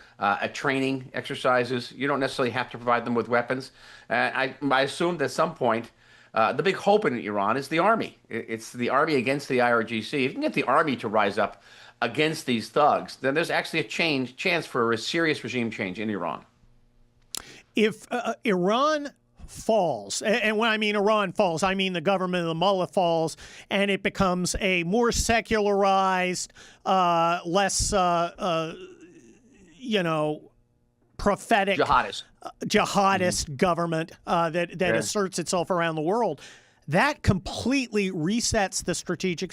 training exercises. You don't necessarily have to provide them with weapons. I assume that at some point, the big hope in Iran is the army. It's the army against the IRGC. If you can get the army to rise up against these thugs, then there's actually a chance for a serious regime change in Iran. If Iran falls, and when I mean Iran falls, I mean the government of the mullah falls, and it becomes a more secularized, less, prophetic jihadist government that asserts itself around the world, that completely resets the strategic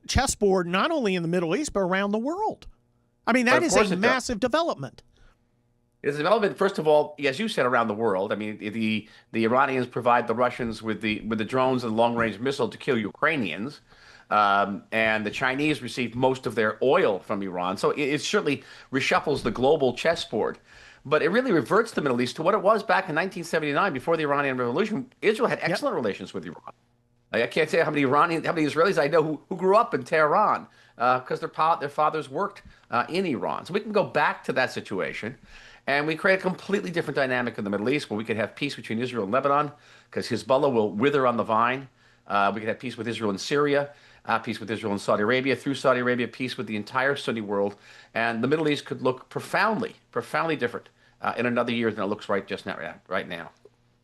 chessboard, not only in the Middle East, but around the world. I mean, that is a massive development. It's development, first of all, as you said, around the world. I mean, the Iranians provide the Russians with the drones and long-range missile to kill Ukrainians, and the Chinese receive most of their oil from Iran. So it certainly reshuffles the global chessboard. But it really reverts the Middle East to what it was back in 1979, before the Iranian Revolution. Israel had excellent relations with Iran. I can't say how many Israelis I know who grew up in Tehran because their fathers worked in Iran. So we can go back to that situation. And we create a completely different dynamic in the Middle East where we could have peace between Israel and Lebanon because Hezbollah will wither on the vine. We could have peace with Israel and Syria, peace with Israel and Saudi Arabia, through Saudi Arabia, peace with the entire Sunni world. And the Middle East could look profoundly different in another year than it looks right now.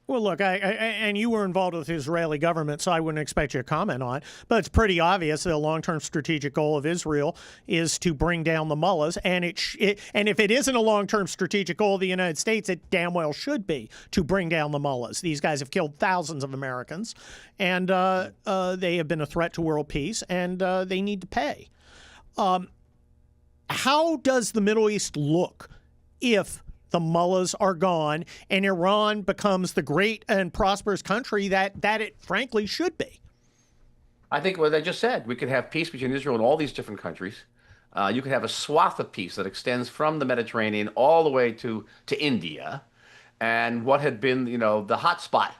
Well, look, and you were involved with the Israeli government, so I wouldn't expect you to comment on it. But it's pretty obvious that the long-term strategic goal of Israel is to bring down the mullahs. And and if it isn't a long-term strategic goal of the United States, it damn well should be to bring down the mullahs. These guys have killed thousands of Americans, and they have been a threat to world peace, and they need to pay. How does the Middle East look if the mullahs are gone, and Iran becomes the great and prosperous country that it frankly should be. I think what I just said, we could have peace between Israel and all these different countries. You could have a swath of peace that extends from the Mediterranean all the way to India, and what had been, the hot spot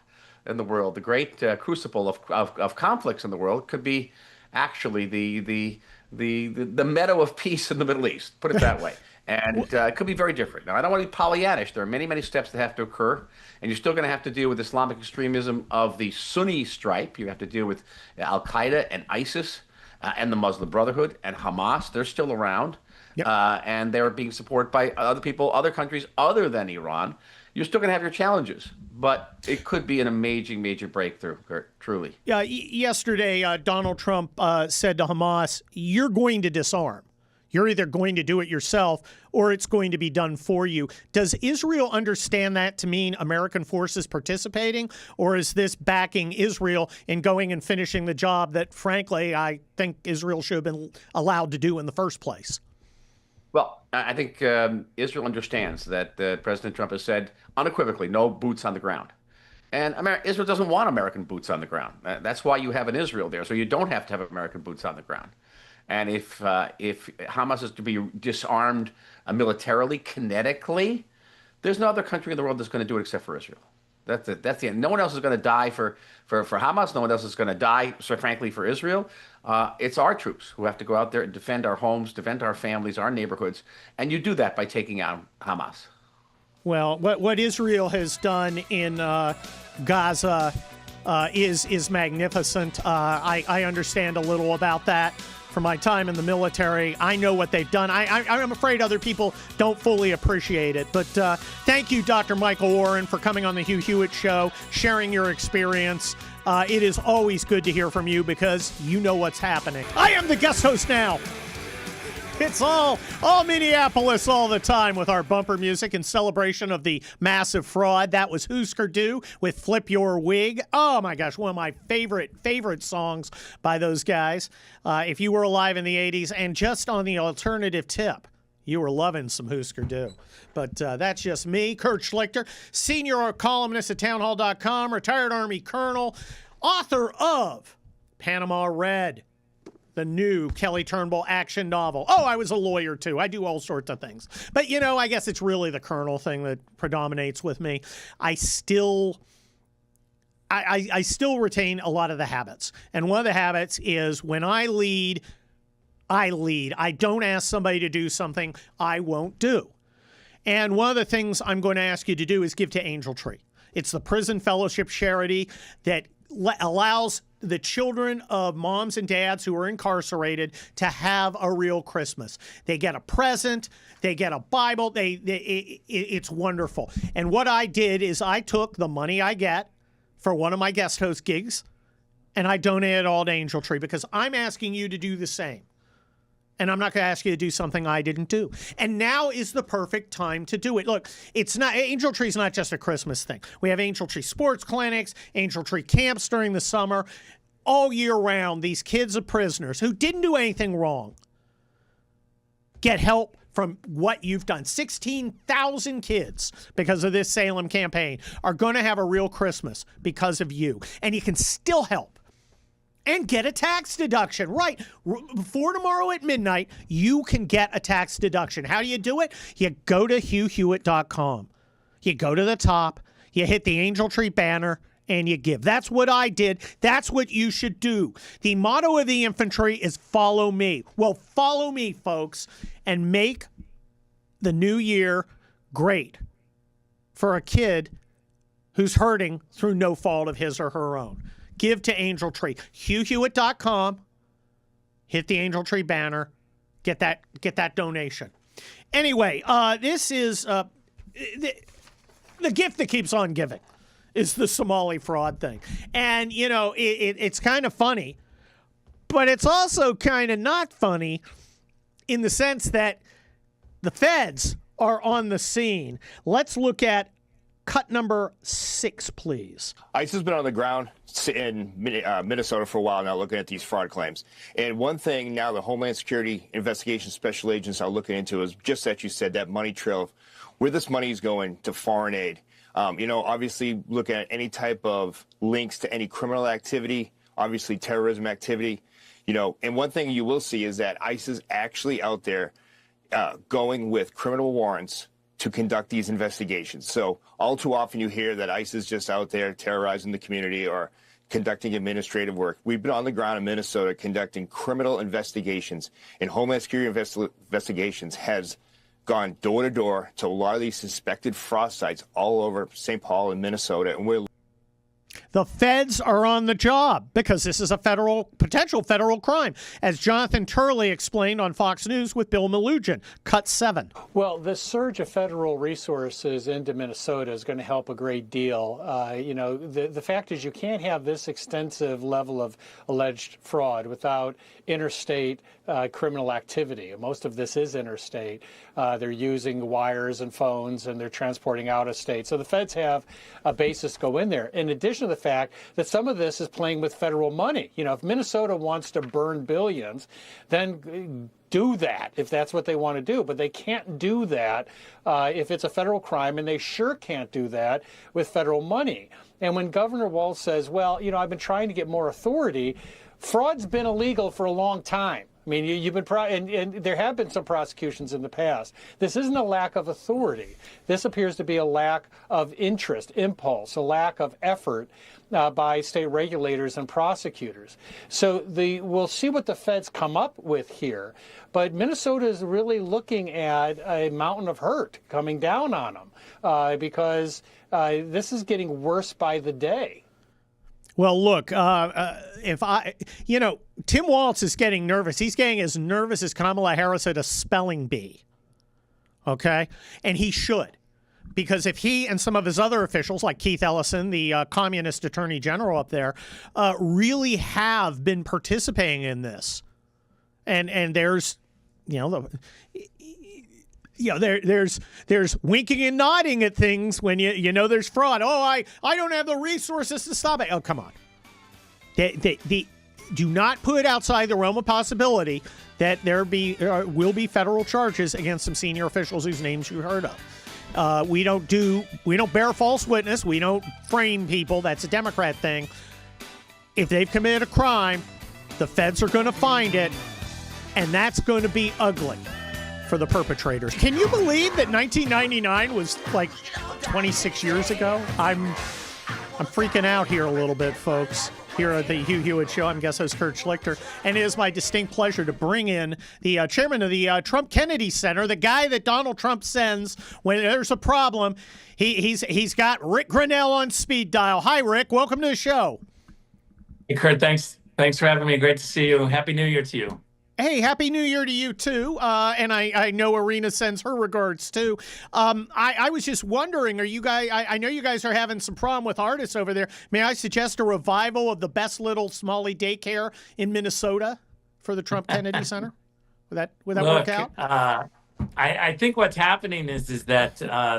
in the world, the great crucible of conflicts in the world, could be actually the meadow of peace in the Middle East. Put it that way. And it could be very different. Now, I don't want to be Pollyannish. There are many, many steps that have to occur, and you're still going to have to deal with Islamic extremism of the Sunni stripe. You have to deal with Al Qaeda and ISIS and the Muslim Brotherhood and Hamas. They're still around, and they're being supported by other people, other countries other than Iran. You're still going to have your challenges, but it could be an amazing, major breakthrough, Kurt, truly. Yeah. Yesterday, Donald Trump said to Hamas, "You're going to disarm. You're either going to do it yourself or it's going to be done for you." Does Israel understand that to mean American forces participating, or is this backing Israel in going and finishing the job that, frankly, I think Israel should have been allowed to do in the first place? Well, I think Israel understands that President Trump has said unequivocally, no boots on the ground. And Israel doesn't want American boots on the ground. That's why you have an Israel there, so you don't have to have American boots on the ground. And if Hamas is to be disarmed militarily, kinetically, there's no other country in the world that's going to do it except for Israel. That's the end. No one else is going to die for Hamas. No one else is going to die, so frankly, for Israel. It's our troops who have to go out there and defend our homes, defend our families, our neighborhoods, and you do that by taking out Hamas. Well, what Israel has done in Gaza is magnificent. I understand a little about that from my time in the military. I know what they've done. I'm afraid other people don't fully appreciate it. But thank you, Dr. Michael Warren, for coming on the Hugh Hewitt Show, sharing your experience. It is always good to hear from you because you know what's happening. I am the guest host now. It's all Minneapolis all the time with our bumper music in celebration of the massive fraud. That was Husker Du with Flip Your Wig. Oh, my gosh, one of my favorite songs by those guys. If you were alive in the 80s, and just on the alternative tip, you were loving some Husker Du. But that's just me, Kurt Schlichter, senior columnist at townhall.com, retired Army colonel, author of Panama Red, the new Kelly Turnbull action novel. Oh, I was a lawyer, too. I do all sorts of things. But, I guess it's really the colonel thing that predominates with me. I still retain a lot of the habits. And one of the habits is when I lead. I don't ask somebody to do something I won't do. And one of the things I'm going to ask you to do is give to Angel Tree. It's the prison fellowship charity that allows the children of moms and dads who are incarcerated to have a real Christmas. They get a present, they get a Bible, it's wonderful. And what I did is I took the money I get for one of my guest host gigs and I donated it all to Angel Tree because I'm asking you to do the same. And I'm not going to ask you to do something I didn't do. And now is the perfect time to do it. Look, Angel Tree is not just a Christmas thing. We have Angel Tree sports clinics, Angel Tree camps during the summer. All year round, these kids of prisoners who didn't do anything wrong get help from what you've done. 16,000 kids, because of this Salem campaign, are going to have a real Christmas because of you. And you can still help. And get a tax deduction. Right. Before tomorrow at midnight, you can get a tax deduction. How do you do it? You go to HughHewitt.com. You go to the top. You hit the Angel Tree banner. And you give. That's what I did. That's what you should do. The motto of the infantry is follow me. Well, follow me, folks, and make the new year great for a kid who's hurting through no fault of his or her own. Give to Angel Tree. HughHewitt.com. Hit the Angel Tree banner. Get that donation. Anyway, this is the gift that keeps on giving is the Somali fraud thing. And, it's kind of funny, but it's also kind of not funny in the sense that the feds are on the scene. Let's look at cut number 6, please. ICE has been on the ground in Minnesota for a while now looking at these fraud claims. And one thing now the Homeland Security Investigation Special Agents are looking into is just that you said, that money trail of where this money is going to foreign aid. Obviously looking at any type of links to any criminal activity, obviously terrorism activity, and one thing you will see is that ICE is actually out there going with criminal warrants to conduct these investigations. So all too often you hear that ICE is just out there terrorizing the community or conducting administrative work. We've been on the ground in Minnesota conducting criminal investigations, and Homeland Security investigations has gone door to door to a lot of these suspected fraud sites all over St. Paul and Minnesota, and we're The feds are on the job because this is a potential federal crime, as Jonathan Turley explained on Fox News with Bill Melugin. Cut 7. Well, the surge of federal resources into Minnesota is going to help a great deal. The fact is you can't have this extensive level of alleged fraud without interstate criminal activity. Most of this is interstate. They're using wires and phones, and they're transporting out of state. So the feds have a basis to go in there. In addition to the fact that some of this is playing with federal money. If Minnesota wants to burn billions, then do that if that's what they want to do. But they can't do that if it's a federal crime, and they sure can't do that with federal money. And when Governor Walz says, well, I've been trying to get more authority, fraud's been illegal for a long time. I mean, you've been and there have been some prosecutions in the past. This isn't a lack of authority. This appears to be a lack of interest, impulse, a lack of effort by state regulators and prosecutors. So we'll see what the feds come up with here. But Minnesota is really looking at a mountain of hurt coming down on them because this is getting worse by the day. Well, look, Tim Walz is getting nervous. He's getting as nervous as Kamala Harris at a spelling bee. Okay? And he should. Because if he and some of his other officials, like Keith Ellison, the communist attorney general up there, really have been participating in this. And there's, there's winking and nodding at things when there's fraud. Oh, I don't have the resources to stop it. Oh, come on. They do not put outside the realm of possibility that there will be federal charges against some senior officials whose names you heard of. We don't bear false witness. We don't frame people. That's a Democrat thing. If they've committed a crime, the feds are going to find it, and that's going to be ugly for the perpetrators. Can you believe that 1999 was like 26 years ago? I'm freaking out here a little bit, folks. Here at the Hugh Hewitt Show, I'm guest host Kurt Schlichter, and it is my distinct pleasure to bring in the chairman of the Trump Kennedy Center, the guy that Donald Trump sends when there's a problem. He's got Rick Grinnell on speed dial. Hi, Rick. Welcome to the show. Hey, Kurt. Thanks for having me. Great to see you. Happy New Year to you. Hey, Happy New Year to you, too. And I know Arena sends her regards, too. I was just wondering, are you guys, I know you guys are having some problem with artists over there. May I suggest a revival of the best little Smalley daycare in Minnesota for the Trump Kennedy Center? Would that work out? I think what's happening is that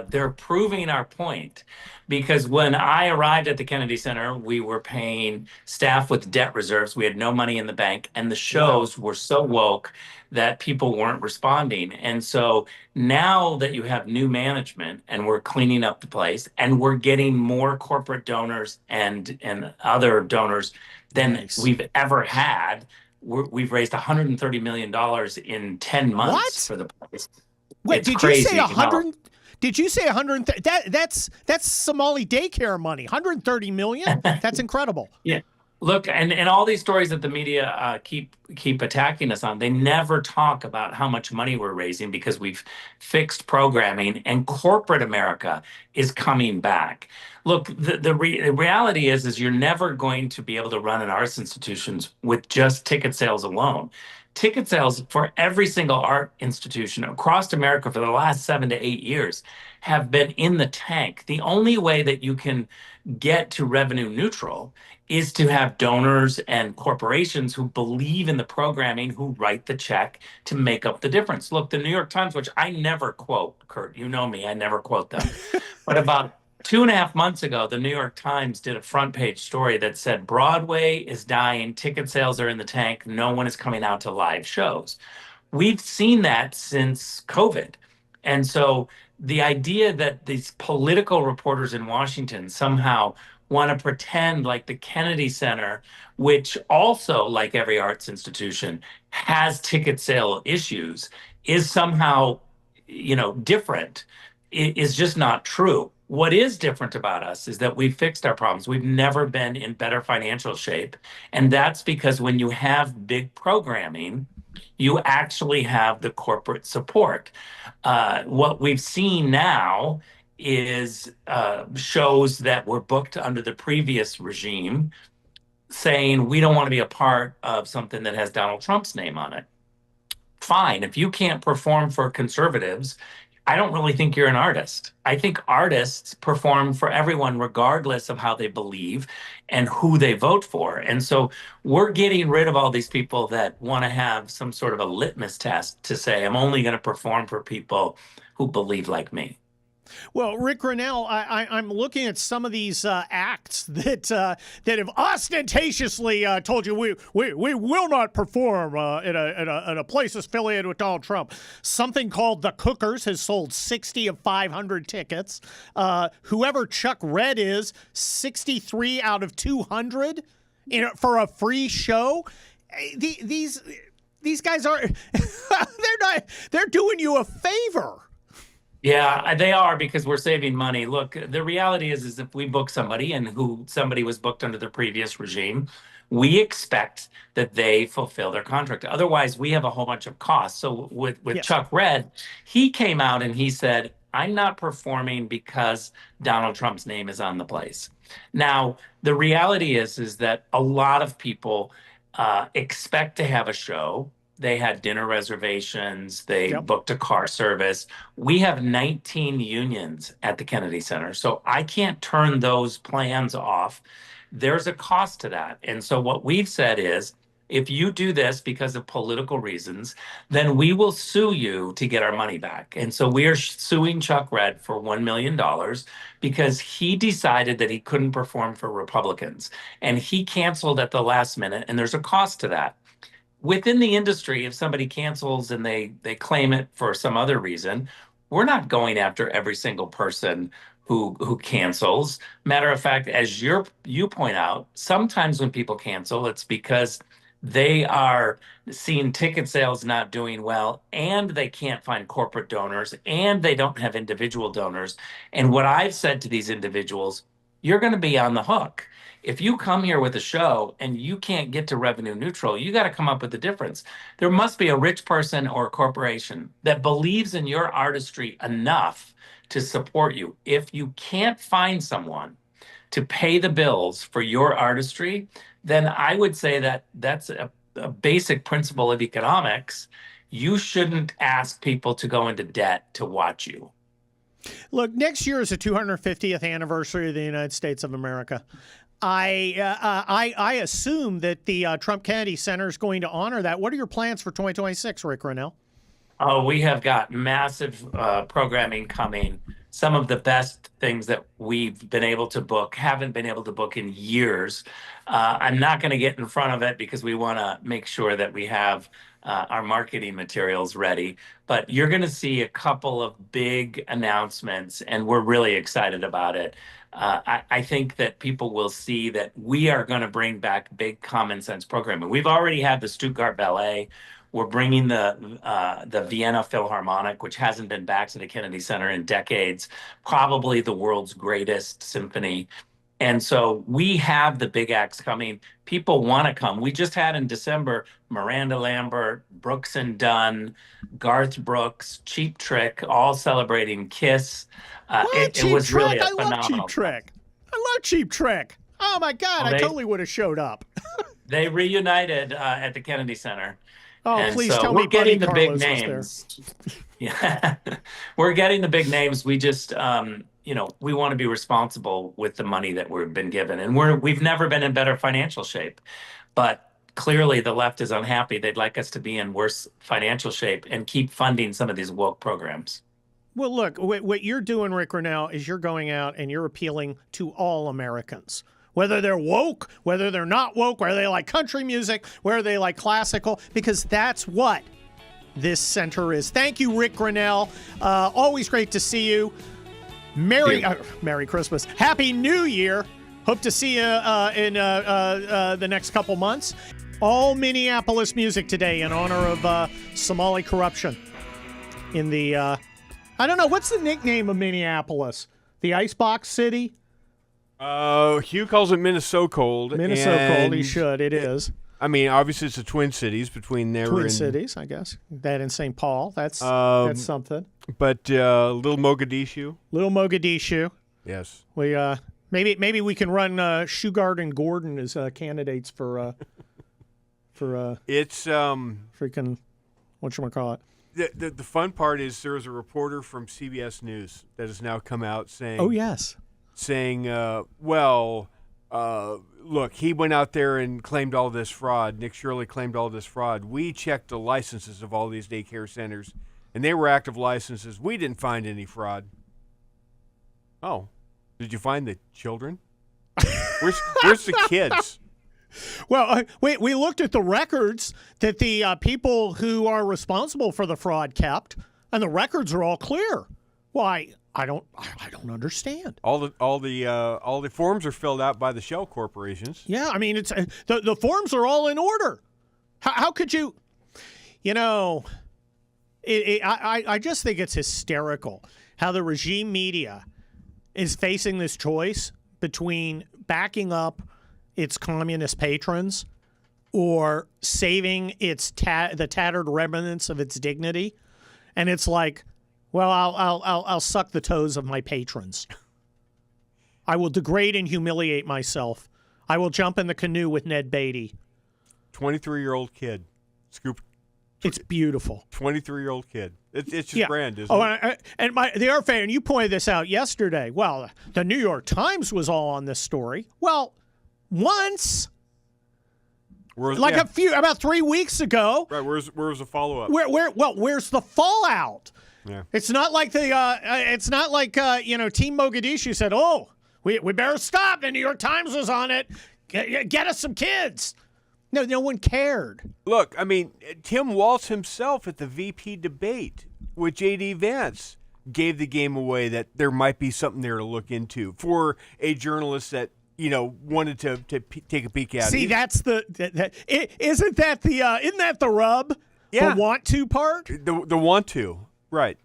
they're proving our point. Because when I arrived at the Kennedy Center, we were paying staff with debt reserves. We had no money in the bank, and the shows were so woke that people weren't responding. And so now that you have new management and we're cleaning up the place and we're getting more corporate donors and other donors than we've ever had, we've raised $130 million in 10 months for the place. Wait, did you say 100? Did you say 130? That's Somali daycare money. 130 million? That's incredible. Yeah. Look, and all these stories that the media keep attacking us on, they never talk about how much money we're raising because we've fixed programming and corporate America is coming back. Look, the reality is you're never going to be able to run an arts institutions with just ticket sales alone. Ticket sales for every single art institution across America for the last 7 to 8 years have been in the tank. The only way that you can get to revenue neutral is to have donors and corporations who believe in the programming, who write the check to make up the difference. Look, the New York Times, which I never quote, Kurt, you know me, I never quote them, but about 2.5 months ago, the New York Times did a front page story that said Broadway is dying, ticket sales are in the tank, no one is coming out to live shows. We've seen that since COVID. And so the idea that these political reporters in Washington somehow want to pretend like the Kennedy Center, which also, like every arts institution, has ticket sale issues, is somehow, different, is just not true. What is different about us is that we've fixed our problems. We've never been in better financial shape. And that's because when you have big programming, you actually have the corporate support. What we've seen now is shows that were booked under the previous regime saying we don't want to be a part of something that has Donald Trump's name on it. Fine, if you can't perform for conservatives, I don't really think you're an artist. I think artists perform for everyone, regardless of how they believe and who they vote for. And so we're getting rid of all these people that want to have some sort of a litmus test to say, I'm only going to perform for people who believe like me. Well, Rick Grinnell, I'm looking at some of these acts that have ostentatiously told you we will not perform in a place affiliated with Donald Trump. Something called The Cookers has sold 60 of 500 tickets. Whoever Chuck Red is, 63 out of 200 for a free show. These guys are they're doing you a favor. Yeah, they are, because we're saving money. Look, the reality is if we book somebody and somebody was booked under the previous regime, we expect that they fulfill their contract. Otherwise, we have a whole bunch of costs. So with Yes. Chuck Red, he came out and he said, I'm not performing because Donald Trump's name is on the place. Now, the reality is that a lot of people expect to have a show. They had dinner reservations. They booked a car service. We have 19 unions at the Kennedy Center, so I can't turn those plans off. There's a cost to that. And so what we've said is, if you do this because of political reasons, then we will sue you to get our money back. And so we are suing Chuck Red for $1 million because he decided that he couldn't perform for Republicans. And he canceled at the last minute, and there's a cost to that. Within the industry, if somebody cancels and they claim it for some other reason, we're not going after every single person who cancels. Matter of fact, as you point out, sometimes when people cancel, it's because they are seeing ticket sales not doing well, and they can't find corporate donors, and they don't have individual donors. And what I've said to these individuals, you're going to be on the hook. If you come here with a show and you can't get to revenue neutral, you got to come up with the difference. There must be a rich person or a corporation that believes in your artistry enough to support you. If you can't find someone to pay the bills for your artistry, then I would say that that's a basic principle of economics. You shouldn't ask people to go into debt to watch you. Look, next year is the 250th anniversary of the United States of America. I assume that the Trump Kennedy Center is going to honor that. What are your plans for 2026, Rick Grinnell? Oh, we have got massive programming coming. Some of the best things that we've been able to book, haven't been able to book in years. I'm not going to get in front of it because we want to make sure that we have our marketing materials ready. But you're going to see a couple of big announcements, and we're really excited about it. I think that people will see that we are going to bring back big common sense programming. We've already had the Stuttgart Ballet. We're bringing the Vienna Philharmonic, which hasn't been back to the Kennedy Center in decades, probably the world's greatest symphony. And so we have the big acts coming. People want to come. We just had in December Miranda Lambert, Brooks and Dunn, Garth Brooks, Cheap Trick, all celebrating Kiss. It was really a phenomenal. I love Cheap Trick. I love Cheap Trick. Oh my God, I totally would have showed up. They reunited at the Kennedy Center. Oh, and please so tell we're me getting the Buddy big Carlos was names. Yeah, we're getting the big names. We just, we want to be responsible with the money that we've been given, and we've never been in better financial shape. But clearly, the left is unhappy. They'd like us to be in worse financial shape and keep funding some of these woke programs. Well, look, what you're doing, Rick Renell, is you're going out and you're appealing to all Americans. Whether they're woke, whether they're not woke, whether they like country music, whether they like classical, because that's what this center is. Thank you, Rick Renell. Always great to see you. Merry Christmas. Happy New Year. Hope to see you in the next couple months. All Minneapolis music today in honor of Somali corruption. In the, I don't know, what's the nickname of Minneapolis? The Icebox City? Hugh calls it Minnesota Cold. Minnesota Cold, he should. It is. I mean, obviously, it's the Twin Cities between there Twin and... Cities, I guess. That and St. Paul. That's something. But Little Mogadishu. Little Mogadishu. Yes. We maybe we can run Shugart and Gordon as candidates for it's freaking whatchamacallit. The fun part is there was a reporter from CBS News that has now come out saying... Oh, yes. Saying, look, he went out there and claimed all this fraud. Nick Shirley claimed all this fraud. We checked the licenses of all these daycare centers, and they were active licenses. We didn't find any fraud. Oh, did you find the children? Where's the kids? Well, we looked at the records that the people who are responsible for the fraud kept, and the records are all clear. Why? I don't understand. All the forms are filled out by the shell corporations. Yeah, I mean it's the forms are all in order. How could you? You know, I just think it's hysterical how the regime media is facing this choice between backing up its communist patrons or saving its the tattered remnants of its dignity, and it's like, well, I'll suck the toes of my patrons. I will degrade and humiliate myself. I will jump in the canoe with Ned Beatty. 23-year-old kid, scoop. It's beautiful. 23-year-old kid. It's just grand, isn't it? And the other fan, you pointed this out yesterday. Well, the New York Times was all on this story. Well, once, about 3 weeks ago. Right. Where's the follow-up? Where's the fallout? Yeah. It's not like Team Mogadishu said, "Oh, we better stop." The New York Times was on it. Get us some kids. No one cared. Look, I mean, Tim Walz himself at the VP debate with J.D. Vance gave the game away that there might be something there to look into for a journalist that wanted to take a peek at. See, that's isn't that the rub? Yeah. The want to part. The want to. Right.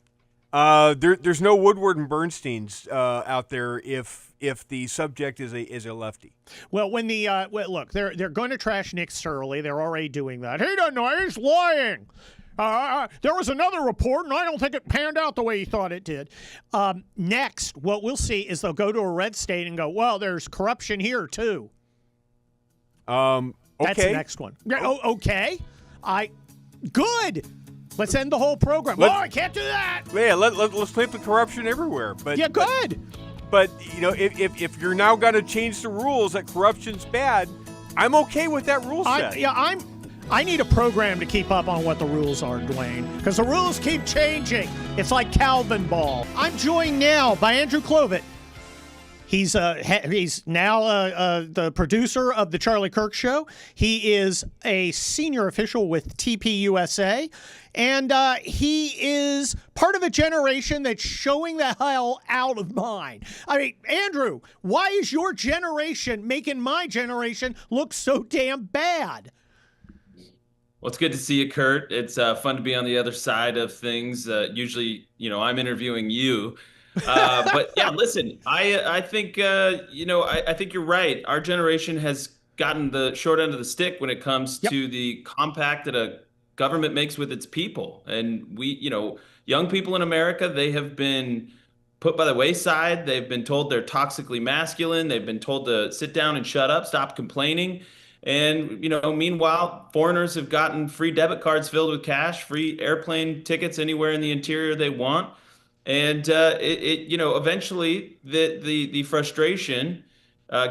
There's no Woodward and Bernstein's out there if the subject is a lefty. Well, when look, they're going to trash Nick Shirley. They're already doing that. He doesn't know. He's lying. There was another report, and I don't think it panned out the way he thought it did. Next, what we'll see is they'll go to a red state and go, well, there's corruption here too. Okay. That's the next one. Okay. Good. Let's end the whole program. I can't do that. Yeah, let's claim the corruption everywhere. But yeah, good. But if you're now going to change the rules that corruption's bad, I'm okay with that rule set. I need a program to keep up on what the rules are, Dwayne, because the rules keep changing. It's like Calvin Ball. I'm joined now by Andrew Clovet. He's now the producer of The Charlie Kirk Show. He is a senior official with TPUSA, and he is part of a generation that's showing the hell out of mine. I mean, Andrew, why is your generation making my generation look so damn bad? Well, it's good to see you, Kurt. It's fun to be on the other side of things. Usually, I'm interviewing you. But yeah, listen, I think, I think you're right. Our generation has gotten the short end of the stick when it comes to the compact that a government makes with its people. And we, young people in America, they have been put by the wayside. They've been told they're toxically masculine. They've been told to sit down and shut up, stop complaining. And, meanwhile, foreigners have gotten free debit cards filled with cash, free airplane tickets anywhere in the interior they want. And eventually the frustration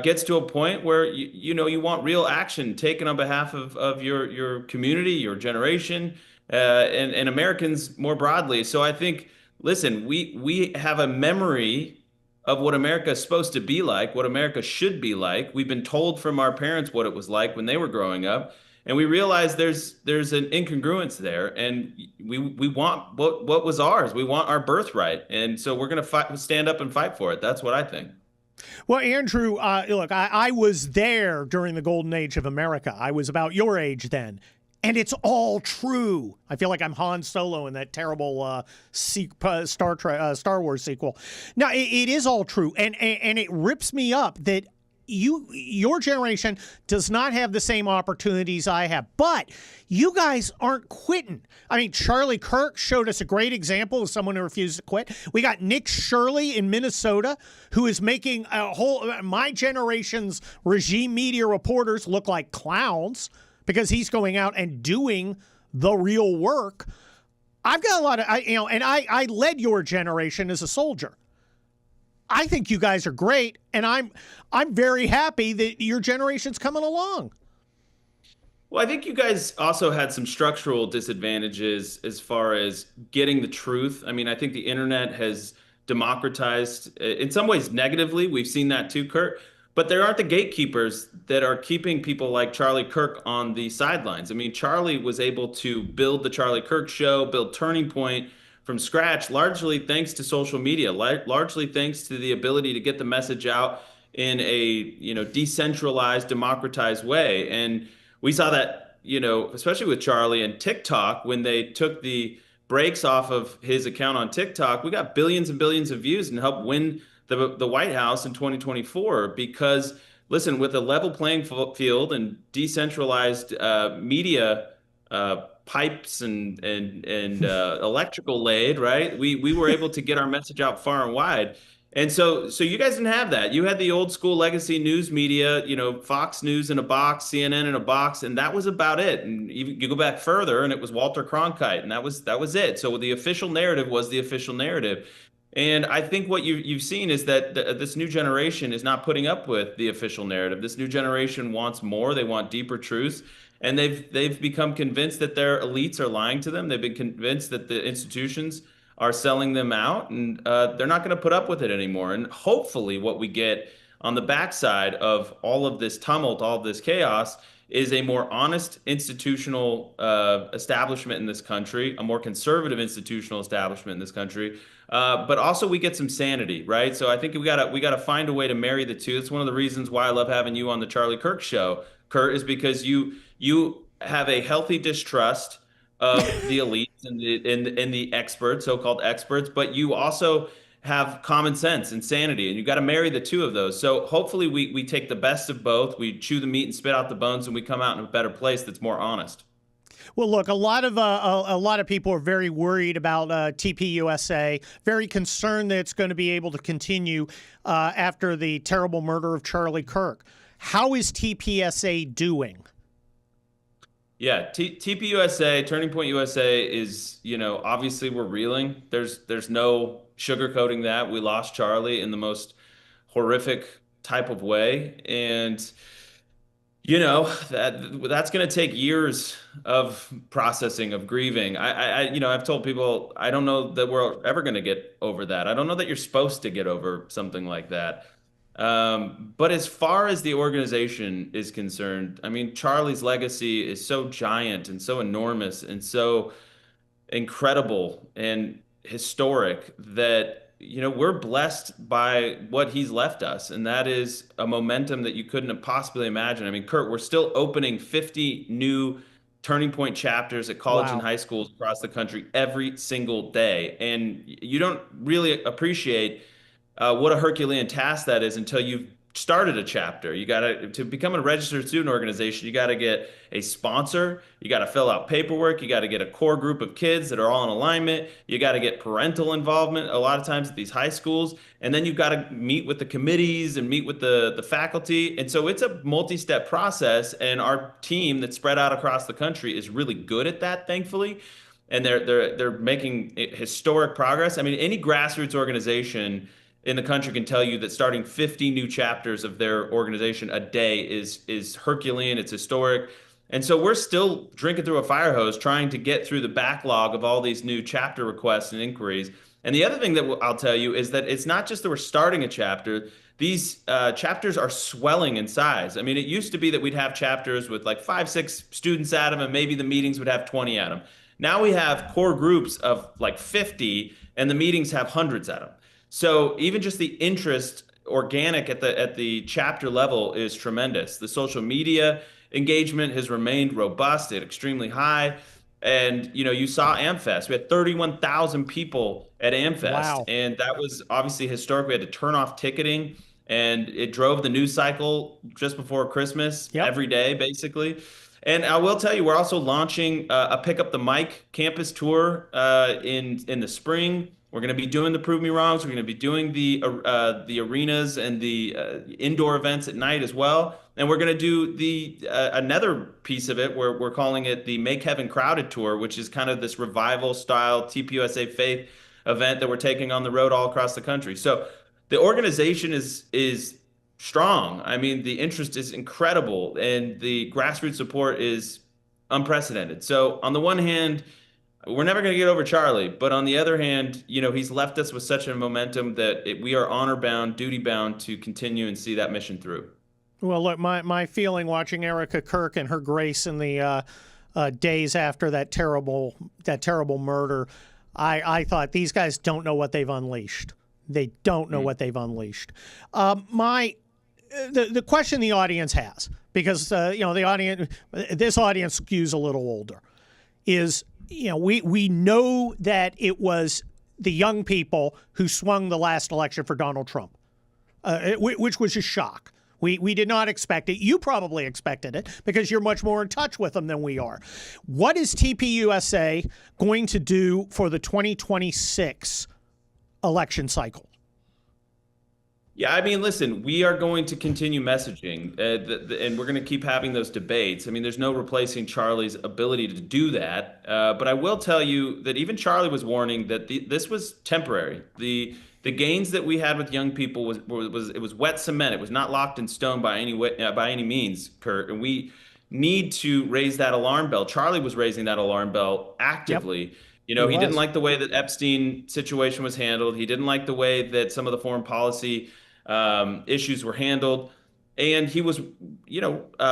gets to a point where you want real action taken on behalf of your community, your generation, and Americans more broadly. So I think listen, we have a memory of what America is supposed to be like, what America should be like. We've been told from our parents what it was like when they were growing up, and we realize there's an incongruence there, and we want what was ours. We want our birthright, and so we're going to stand up and fight for it. That's what I think. Well, Andrew, look, I was there during the golden age of America. I was about your age then. And it's all true. I feel like I'm Han Solo in that terrible Star Wars sequel. Now, it is all true, and it rips me up that your generation does not have the same opportunities I have, but you guys aren't quitting. I mean, Charlie Kirk showed us a great example of someone who refused to quit. We got Nick Shirley in Minnesota, who is making my generation's regime media reporters look like clowns, because he's going out and doing the real work. I've got a lot of, and I led your generation as a soldier. I think you guys are great, and I'm very happy that your generation's coming along. Well, I think you guys also had some structural disadvantages as far as getting the truth. I mean, I think the internet has democratized, in some ways negatively. We've seen that too, Kurt. But there aren't the gatekeepers that are keeping people like Charlie Kirk on the sidelines. I mean, Charlie was able to build the Charlie Kirk show, build Turning Point from scratch, largely thanks to social media, largely thanks to the ability to get the message out in a, decentralized, democratized way. And we saw that, especially with Charlie and TikTok, when they took the brakes off of his account on TikTok, we got billions and billions of views and helped win the White House in 2024, because listen, with a level playing field and decentralized media pipes and electrical laid, right? We were able to get our message out far and wide. And so you guys didn't have that. You had the old school legacy news media, Fox News in a box, CNN in a box, and that was about it. And you go back further, and it was Walter Cronkite, and that was it. So the official narrative was the official narrative. And I think what you've seen is that this new generation is not putting up with the official narrative. This new generation wants more. They want deeper truths. And they've become convinced that their elites are lying to them. They've been convinced that the institutions are selling them out, and they're not going to put up with it anymore. And hopefully what we get on the backside of all of this tumult, all of this chaos, is a more honest institutional establishment in this country, a more conservative institutional establishment in this country. But also we get some sanity, right? So I think we gotta find a way to marry the two. It's one of the reasons why I love having you on the Charlie Kirk show, Kurt, is because you have a healthy distrust of the elites and the experts, so-called experts, but you also have common sense and sanity, and you got to marry the two of those. So hopefully we take the best of both. We chew the meat and spit out the bones, and we come out in a better place that's more honest. Well, look, a lot of people are very worried about TPUSA, very concerned that it's going to be able to continue after the terrible murder of Charlie Kirk. How is TPSA doing? Yeah, TPUSA, Turning Point USA is, obviously we're reeling. There's no sugarcoating that. We lost Charlie in the most horrific type of way. And, that's going to take years of processing, of grieving. I've told people, I don't know that we're ever going to get over that. I don't know that you're supposed to get over something like that. But as far as the organization is concerned, I mean, Charlie's legacy is so giant and so enormous and so incredible and historic that, we're blessed by what he's left us. And that is a momentum that you couldn't have possibly imagined. I mean, Kurt, we're still opening 50 new Turning Point chapters at college and high schools across the country every single day. And you don't really appreciate what a Herculean task that is until you've started a chapter. To become a registered student organization, you got to get a sponsor, you got to fill out paperwork, you got to get a core group of kids that are all in alignment, you got to get parental involvement a lot of times at these high schools, and then you've got to meet with the committees and meet with the faculty. And so it's a multi-step process, and our team that's spread out across the country is really good at that, thankfully. And they're making historic progress. I mean, any grassroots organization in the country can tell you that starting 50 new chapters of their organization a day is Herculean, it's historic. And so we're still drinking through a fire hose trying to get through the backlog of all these new chapter requests and inquiries. And the other thing that I'll tell you is that it's not just that we're starting a chapter. These chapters are swelling in size. I mean, it used to be that we'd have chapters with like 5, 6 students at them, and maybe the meetings would have 20 at them. Now we have core groups of like 50, and the meetings have hundreds at them. So even just the interest organic at the chapter level is tremendous. The social media engagement has remained robust at extremely high. And, you saw AmFest. We had 31,000 people at AmFest. Wow. And that was obviously historic. We had to turn off ticketing, and it drove the news cycle just before Christmas every day, basically. And I will tell you, we're also launching a Pick Up the Mic campus tour in the spring. We're going to be doing the Prove Me Wrongs. We're going to be doing the arenas and the indoor events at night as well. And we're going to do the another piece of it where we're calling it the Make Heaven Crowded Tour, which is kind of this revival style TPUSA Faith event that we're taking on the road all across the country. So the organization is strong. I mean, the interest is incredible, and the grassroots support is unprecedented. So on the one hand, we're never going to get over Charlie, but on the other hand, he's left us with such a momentum that we are honor bound, duty bound to continue and see that mission through. Well, look, my feeling watching Erica Kirk and her grace in the days after that terrible murder, I thought these guys don't know what they've unleashed. They don't know what they've unleashed. The question the audience has, because this audience skews a little older, is we know that it was the young people who swung the last election for Donald Trump, which was a shock. We did not expect it. You probably expected it because you're much more in touch with them than we are. What is TPUSA going to do for the 2026 election cycle? Yeah, I mean, listen, we are going to continue messaging, and we're going to keep having those debates. I mean, there's no replacing Charlie's ability to do that. But I will tell you that even Charlie was warning that this was temporary. The gains that we had with young people was wet cement. It was not locked in stone by any means, Kurt. And we need to raise that alarm bell. Charlie was raising that alarm bell actively. Yep. He didn't like the way that Epstein situation was handled. He didn't like the way that some of the foreign policy issues were handled. And he was,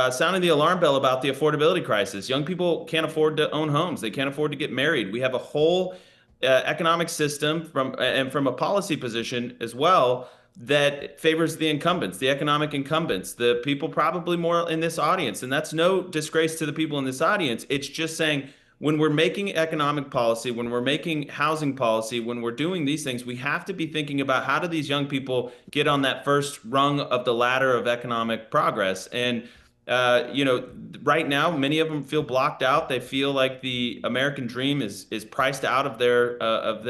sounding the alarm bell about the affordability crisis. Young people can't afford to own homes. They can't afford to get married. We have a whole economic system from a policy position as well that favors the incumbents, the economic incumbents, the people probably more in this audience. And that's no disgrace to the people in this audience. It's just saying, when we're making economic policy, when we're making housing policy, when we're doing these things, we have to be thinking about how do these young people get on that first rung of the ladder of economic progress. And, right now, many of them feel blocked out. They feel like the American dream is priced out of their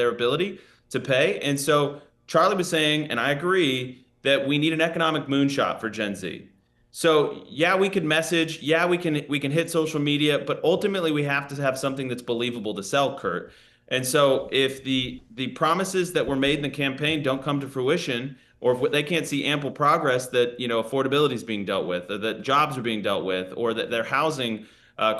ability to pay. And so Charlie was saying, and I agree, that we need an economic moonshot for Gen Z. So yeah, we could message, yeah, we can hit social media, but ultimately we have to have something that's believable to sell, Kurt. And so if the promises that were made in the campaign don't come to fruition, or if they can't see ample progress that affordability is being dealt with, or that jobs are being dealt with, or that their housing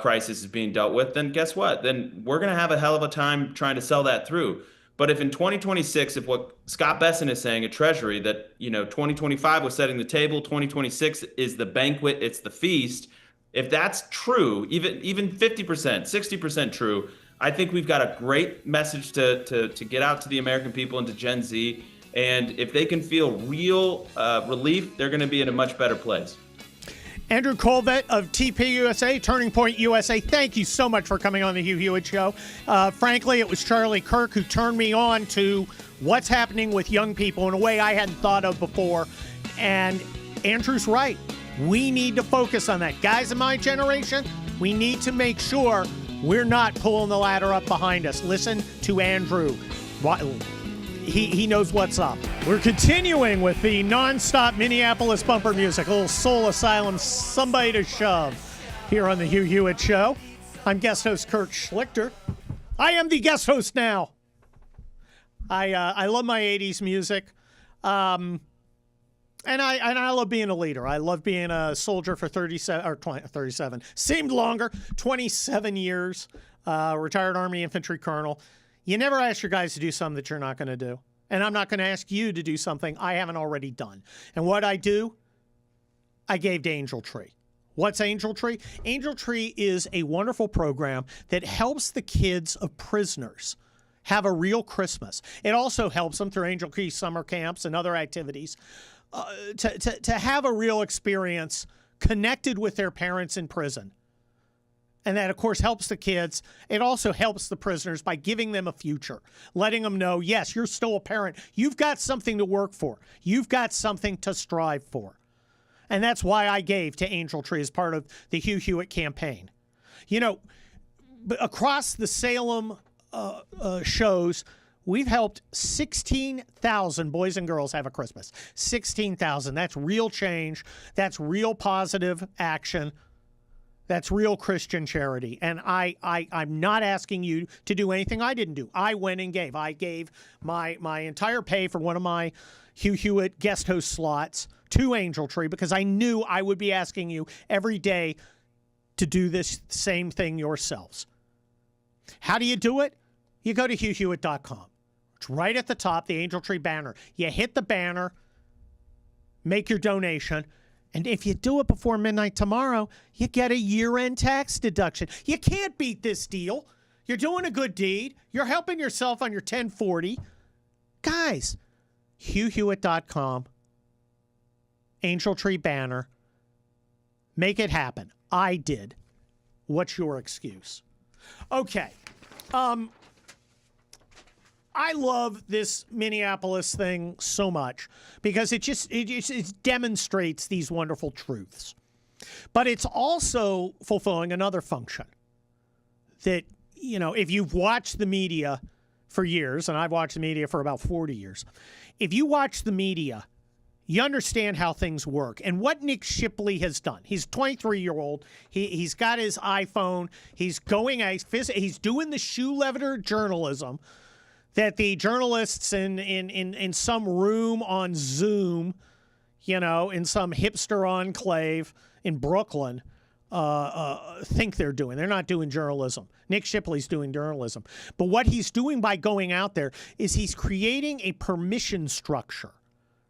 crisis is being dealt with, then guess what? Then we're going to have a hell of a time trying to sell that through. But if in 2026, if what Scott Besson is saying at Treasury, that 2025 was setting the table, 2026 is the banquet, it's the feast. If that's true, even 50%, 60% true, I think we've got a great message to get out to the American people and to Gen Z. And if they can feel real relief, they're going to be in a much better place. Andrew Colvett of TPUSA, Turning Point USA, thank you so much for coming on the Hugh Hewitt Show. Frankly, it was Charlie Kirk who turned me on to what's happening with young people in a way I hadn't thought of before. And Andrew's right. We need to focus on that. Guys in my generation, we need to make sure we're not pulling the ladder up behind us. Listen to Andrew. He knows what's up. We're continuing with the non-stop Minneapolis bumper music, a little Soul Asylum, Somebody to Shove, here on the Hugh Hewitt Show. I'm guest host Kurt Schlichter. I am the guest host now. I love my 80s music. And I love being a leader. I love being a soldier for 37, seemed longer, 27 years, retired Army infantry colonel. You never ask your guys to do something that you're not going to do. And I'm not going to ask you to do something I haven't already done. And what I do, I gave to Angel Tree. What's Angel Tree? Angel Tree is a wonderful program that helps the kids of prisoners have a real Christmas. It also helps them through Angel Tree summer camps and other activities to have a real experience connected with their parents in prison. And that, of course, helps the kids. It also helps the prisoners by giving them a future, letting them know, yes, you're still a parent. You've got something to work for. You've got something to strive for. And that's why I gave to Angel Tree as part of the Hugh Hewitt campaign. You know, across the Salem shows, we've helped 16,000 boys and girls have a Christmas. 16,000. That's real change. That's real positive action. That's real Christian charity. And I'm not asking you to do anything I didn't do. I went and gave. I gave my entire pay for one of my Hugh Hewitt guest host slots to Angel Tree because I knew I would be asking you every day to do this same thing yourselves. How do you do it? You go to HughHewitt.com. It's right at the top, the Angel Tree banner. You hit the banner, make your donation, and if you do it before midnight tomorrow, you get a year-end tax deduction. You can't beat this deal. You're doing a good deed. You're helping yourself on your 1040. Guys, HughHewitt.com, Angel Tree banner. Make it happen. I did. What's your excuse? Okay. I love this Minneapolis thing so much because it demonstrates these wonderful truths. But it's also fulfilling another function that, you know, if you've watched the media for years, and I've watched the media for about 40 years, if you watch the media, you understand how things work. And what Nick Shipley has done, he's a 23-year-old. He's got his iPhone. He's doing the shoe leather journalism that the journalists in some room on Zoom, you know, in some hipster enclave in Brooklyn, think they're doing. They're not doing journalism. Nick Shipley's doing journalism. But what he's doing by going out there is he's creating a permission structure,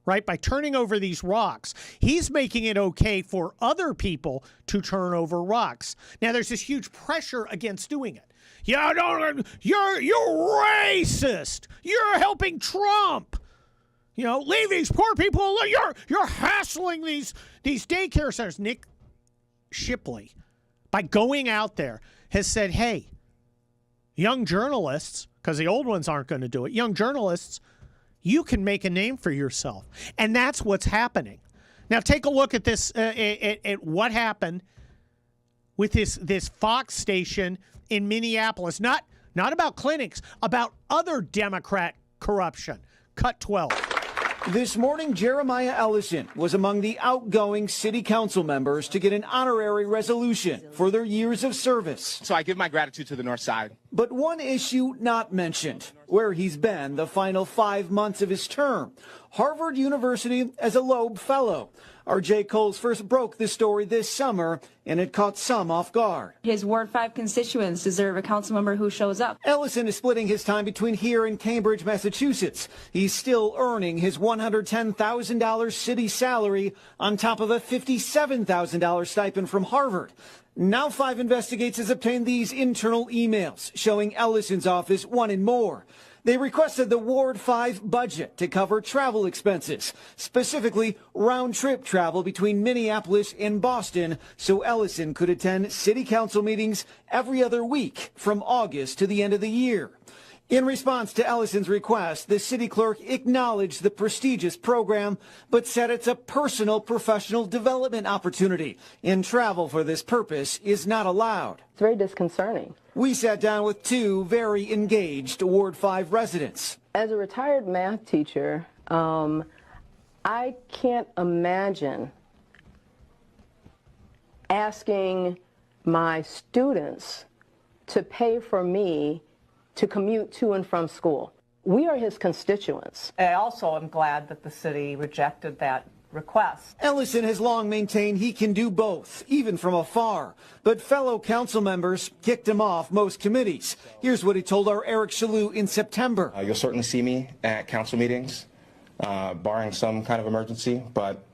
right? By turning over these rocks, he's making it okay for other people to turn over rocks. Now, there's this huge pressure against doing it. Yeah, you're racist. You're helping Trump. You know, leave these poor people alone. You're hassling these daycare centers. Nick Shipley, by going out there, has said, hey, young journalists, because the old ones aren't going to do it, young journalists, you can make a name for yourself. And that's what's happening. Now, take a look at this, at what happened with this Fox station in Minneapolis. Not about clinics, about other Democrat corruption. Cut 12. This morning, Jeremiah Ellison was among the outgoing city council members to get an honorary resolution for their years of service. So I give my gratitude to the North Side. But one issue not mentioned, where he's been the final 5 months of his term. Harvard University as a Loeb Fellow. Our Jay Coles first broke this story this summer, and it caught some off guard. His Ward 5 constituents deserve a council member who shows up. Ellison is splitting his time between here and Cambridge, Massachusetts. He's still earning his $110,000 city salary on top of a $57,000 stipend from Harvard. Now 5 Investigates has obtained these internal emails showing Ellison's office wanted more. They requested the Ward 5 budget to cover travel expenses, specifically round-trip travel between Minneapolis and Boston, so Ellison could attend city council meetings every other week from August to the end of the year. In response to Ellison's request, the city clerk acknowledged the prestigious program, but said it's a personal professional development opportunity, and travel for this purpose is not allowed. It's very disconcerting. We sat down with 2 very engaged Ward 5 residents. As a retired math teacher, I can't imagine asking my students to pay for me to commute to and from school. We are his constituents. I also am glad that the city rejected that request. Ellison has long maintained he can do both, even from afar. But fellow council members kicked him off most committees. Here's what he told our Eric Shalou in September. You'll certainly see me at council meetings, barring some kind of emergency, but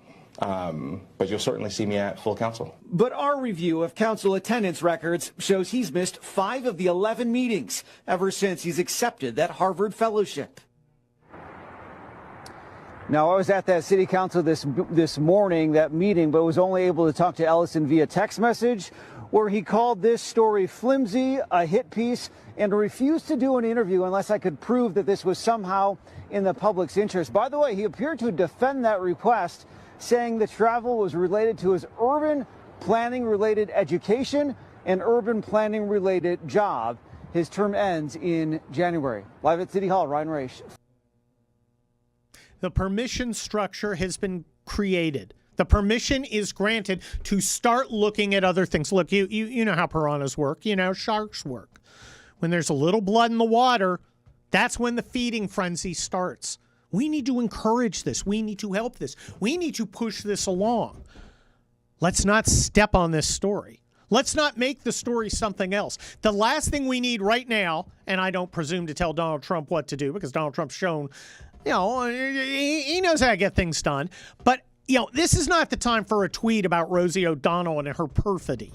you'll certainly see me at full council. But our review of council attendance records shows he's missed 5 of the 11 meetings ever since he's accepted that Harvard fellowship. Now, I was at that city council this morning, that meeting, but was only able to talk to Ellison via text message, where he called this story flimsy, a hit piece, and refused to do an interview unless I could prove that this was somehow in the public's interest. By the way, he appeared to defend that request, saying the travel was related to his urban planning-related education and urban planning-related job. His term ends in January. Live at City Hall, Ryan Raish. The permission structure has been created. The permission is granted to start looking at other things. Look, you know how piranhas work. You know how sharks work. When there's a little blood in the water, that's when the feeding frenzy starts. We need to encourage this. We need to help this. We need to push this along. Let's not step on this story. Let's not make the story something else. The last thing we need right now, and I don't presume to tell Donald Trump what to do because Donald Trump's shown, he knows how to get things done. But, this is not the time for a tweet about Rosie O'Donnell and her perfidy,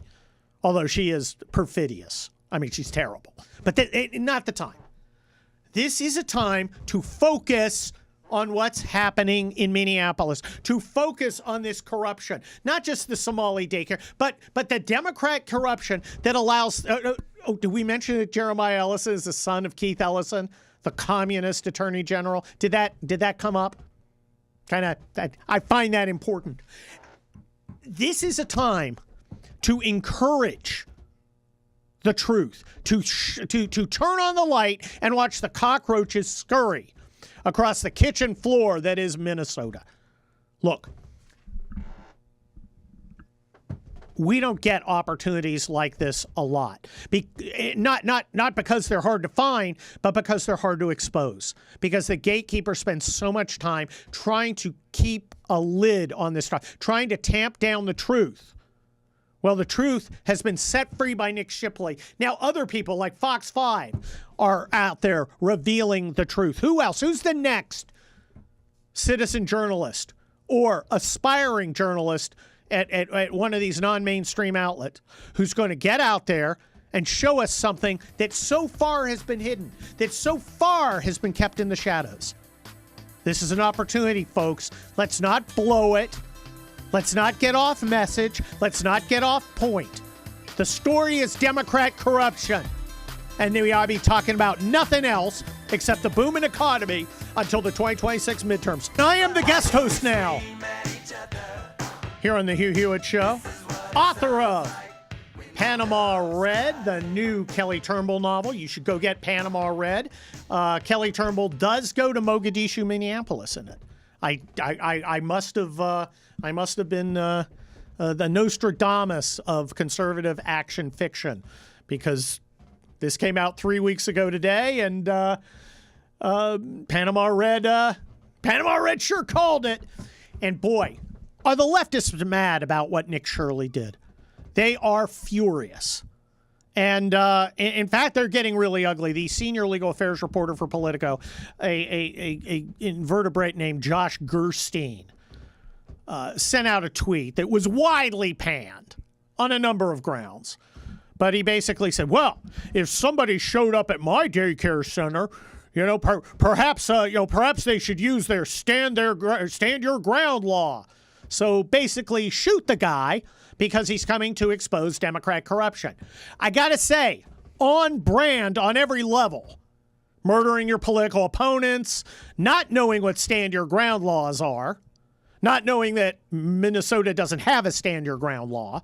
although she is perfidious. I mean, she's terrible. But not the time. This is a time to focus on what's happening in Minneapolis, to focus on this corruption, not just the Somali daycare, but the Democrat corruption that allows. Did we mention that Jeremiah Ellison is the son of Keith Ellison, the communist attorney general? Did that come up? I find that important. This is a time to encourage the truth, to turn on the light and watch the cockroaches scurry across the kitchen floor that is Minnesota. Look, we don't get opportunities like this a lot. Not because they're hard to find, but because they're hard to expose. Because the gatekeeper spends so much time trying to keep a lid on this stuff, trying to tamp down the truth. Well, the truth has been set free by Nick Shipley. Now, other people like Fox 5 are out there revealing the truth. Who else? Who's the next citizen journalist or aspiring journalist at one of these non-mainstream outlets who's going to get out there and show us something that so far has been hidden, that so far has been kept in the shadows? This is an opportunity, folks. Let's not blow it. Let's not get off message. Let's not get off point. The story is Democrat corruption. And we ought to be talking about nothing else except the booming economy until the 2026 midterms. I am the guest host now here on the Hugh Hewitt Show. Author of Panama Red, the new Kelly Turnbull novel. You should go get Panama Red. Kelly Turnbull does go to Mogadishu, Minneapolis in it. I must have been the Nostradamus of conservative action fiction, because this came out 3 weeks ago today, and Panama Red sure called it. And boy, are the leftists mad about what Nick Shirley did. They are furious. And in fact, they're getting really ugly. The senior legal affairs reporter for Politico, a invertebrate named Josh Gerstein, sent out a tweet that was widely panned on a number of grounds. But he basically said, well, if somebody showed up at my daycare center, perhaps they should use their stand your ground law. So basically shoot the guy because he's coming to expose Democrat corruption. I got to say, on brand on every level. Murdering your political opponents, not knowing what stand your ground laws are, not knowing that Minnesota doesn't have a stand your ground law.